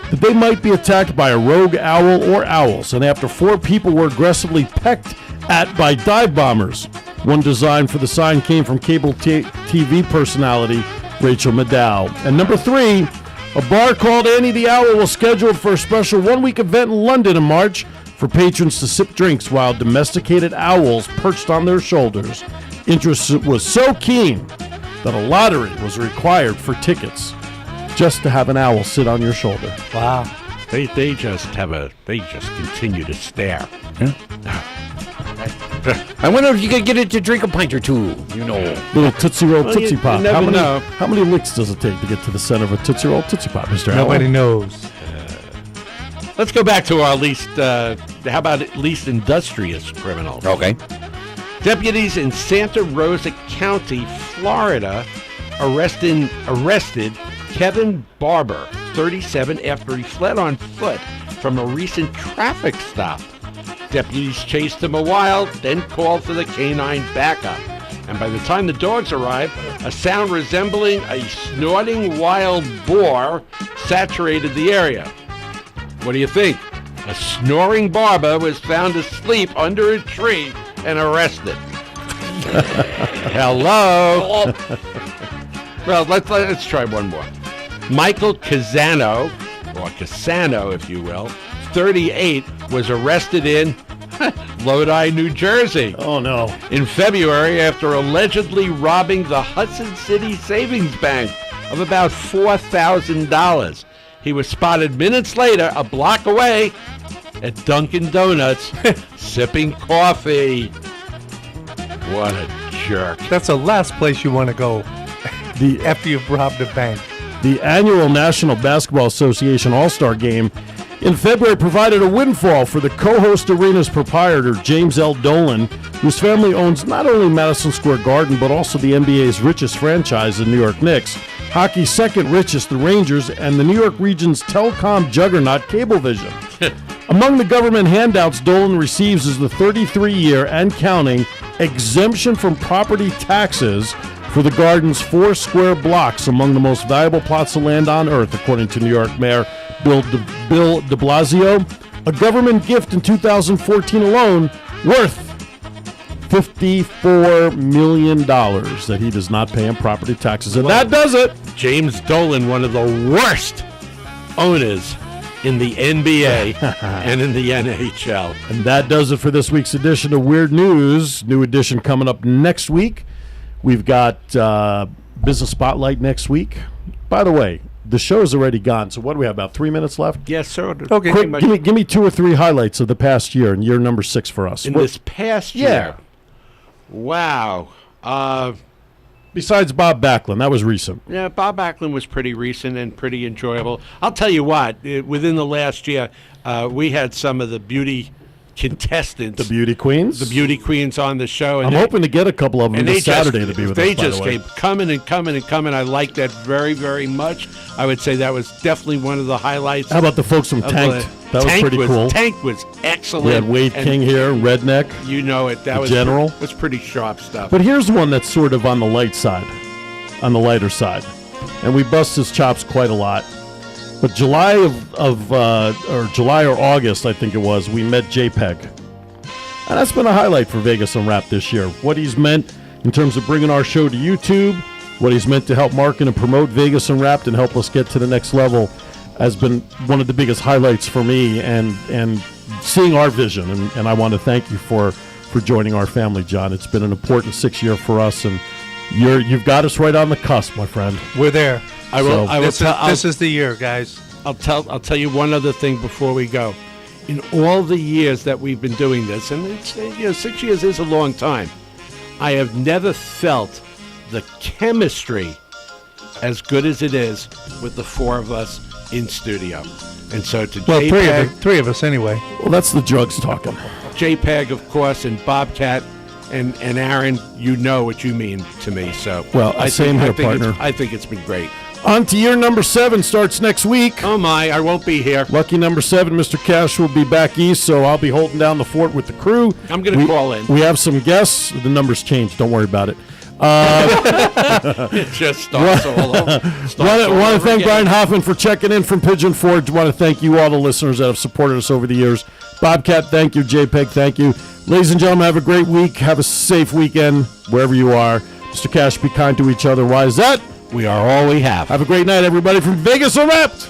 that they might be attacked by a rogue owl or owls, and after 4 people were aggressively pecked at by dive bombers. One design for the sign came from cable TV personality Rachel Maddow. And number 3, a bar called Annie the Owl was scheduled for a special one-week event in London in March for patrons to sip drinks while domesticated owls perched on their shoulders. Interest was so keen that a lottery was required for tickets just to have an owl sit on your shoulder. Wow. They just continue to stare. I wonder if you could get it to drink a pint or two. You know, little Tootsie Roll Tootsie Pop. You never know. How many licks does it take to get to the center of a Tootsie Roll Tootsie Pop, Mr. Owl? Nobody knows. Let's go back to our least, how about least industrious criminals? Okay. Deputies in Santa Rosa County, Florida, arrested Kevin Barber, 37, after he fled on foot from a recent traffic stop. Deputies chased him a while, then called for the canine backup. And by the time the dogs arrived, a sound resembling a snorting wild boar saturated the area. What do you think? A snoring barber was found asleep under a tree and arrested. Hello. Well, let's try one more. Michael Casano, or Casano, if you will, 38, was arrested in Lodi, New Jersey. Oh, no. In February, after allegedly robbing the Hudson City Savings Bank of about $4,000. He was spotted minutes later, a block away, at Dunkin' Donuts, sipping coffee. What a jerk. That's the last place you want to go after you've robbed a bank. The annual National Basketball Association All-Star Game in February provided a windfall for the co-host arena's proprietor, James L. Dolan, whose family owns not only Madison Square Garden, but also the NBA's richest franchise, the New York Knicks, hockey's second richest, the Rangers, and the New York region's telecom juggernaut, Cablevision. Among the government handouts Dolan receives is the 33-year and counting exemption from property taxes for the Garden's 4 square blocks, among the most valuable plots of land on earth, according to New York Mayor Bill de Blasio. A government gift in 2014 alone worth $54 million that he does not pay in property taxes. And that does it. James Dolan, one of the worst owners in the NBA and in the NHL. And that does it for this week's edition of Weird News. New edition coming up next week. We've got Business Spotlight next week. By the way, the show's already gone, so what do we have, about 3 minutes left? Yes, sir. Okay. Quick, give me 2 or 3 highlights of the past year, and year number 6 for us. This past year? Wow. Besides Bob Backlund, that was recent. Yeah, Bob Backlund was pretty recent and pretty enjoyable. I'll tell you what, within the last year, we had some of the beauty contestants. The beauty queens? The beauty queens on the show. And I'm hoping to get a couple of them this Saturday to be with us, They by just the way. kept coming and coming and coming. I like that very, very much. I would say that was definitely one of the highlights. How about the folks from Tanked? That was pretty cool. Tank was excellent. We had Wade King here, Redneck. You know it. That was General. That's pretty sharp stuff. But here's one that's sort of on the light side, on the lighter side. And we bust his chops quite a lot. But July or August, I think it was, we met JPEG. And that's been a highlight for Vegas Unwrapped this year. What he's meant in terms of bringing our show to YouTube, what he's meant to help market and promote Vegas Unwrapped and help us get to the next level has been one of the biggest highlights for me and seeing our vision. And I want to thank you for joining our family, John. It's been an important 6 year for us, and you've got us right on the cusp, my friend. We're there. This is the year, guys. I'll tell you one other thing before we go. in all the years that we've been doing this, and it's, 6 years is a long time, I have never felt the chemistry as good as it is with the four of us in studio. And so to JPEG, three of us anyway. Well, that's the drugs talking. JPEG, of course, and Bobcat and Aaron, you know what you mean to me. So same here, partner. I think it's been great. On to year number 7 starts next week. Oh my, I won't be here. Lucky number 7, Mr. Cash will be back east, so I'll be holding down the fort with the crew. I'm going to call in. We have some guests. The numbers changed. Don't worry about it. It just starts all over. Want to thank Brian Hoffman for checking in from Pigeon Forge. Want to thank you, all the listeners that have supported us over the years. Bobcat, thank you. JPEG, thank you. Ladies and gentlemen, have a great week. Have a safe weekend wherever you are. Mr. Cash, be kind to each other. Why is that? We are all we have. Have a great night, everybody, from Vegas Unwrapped.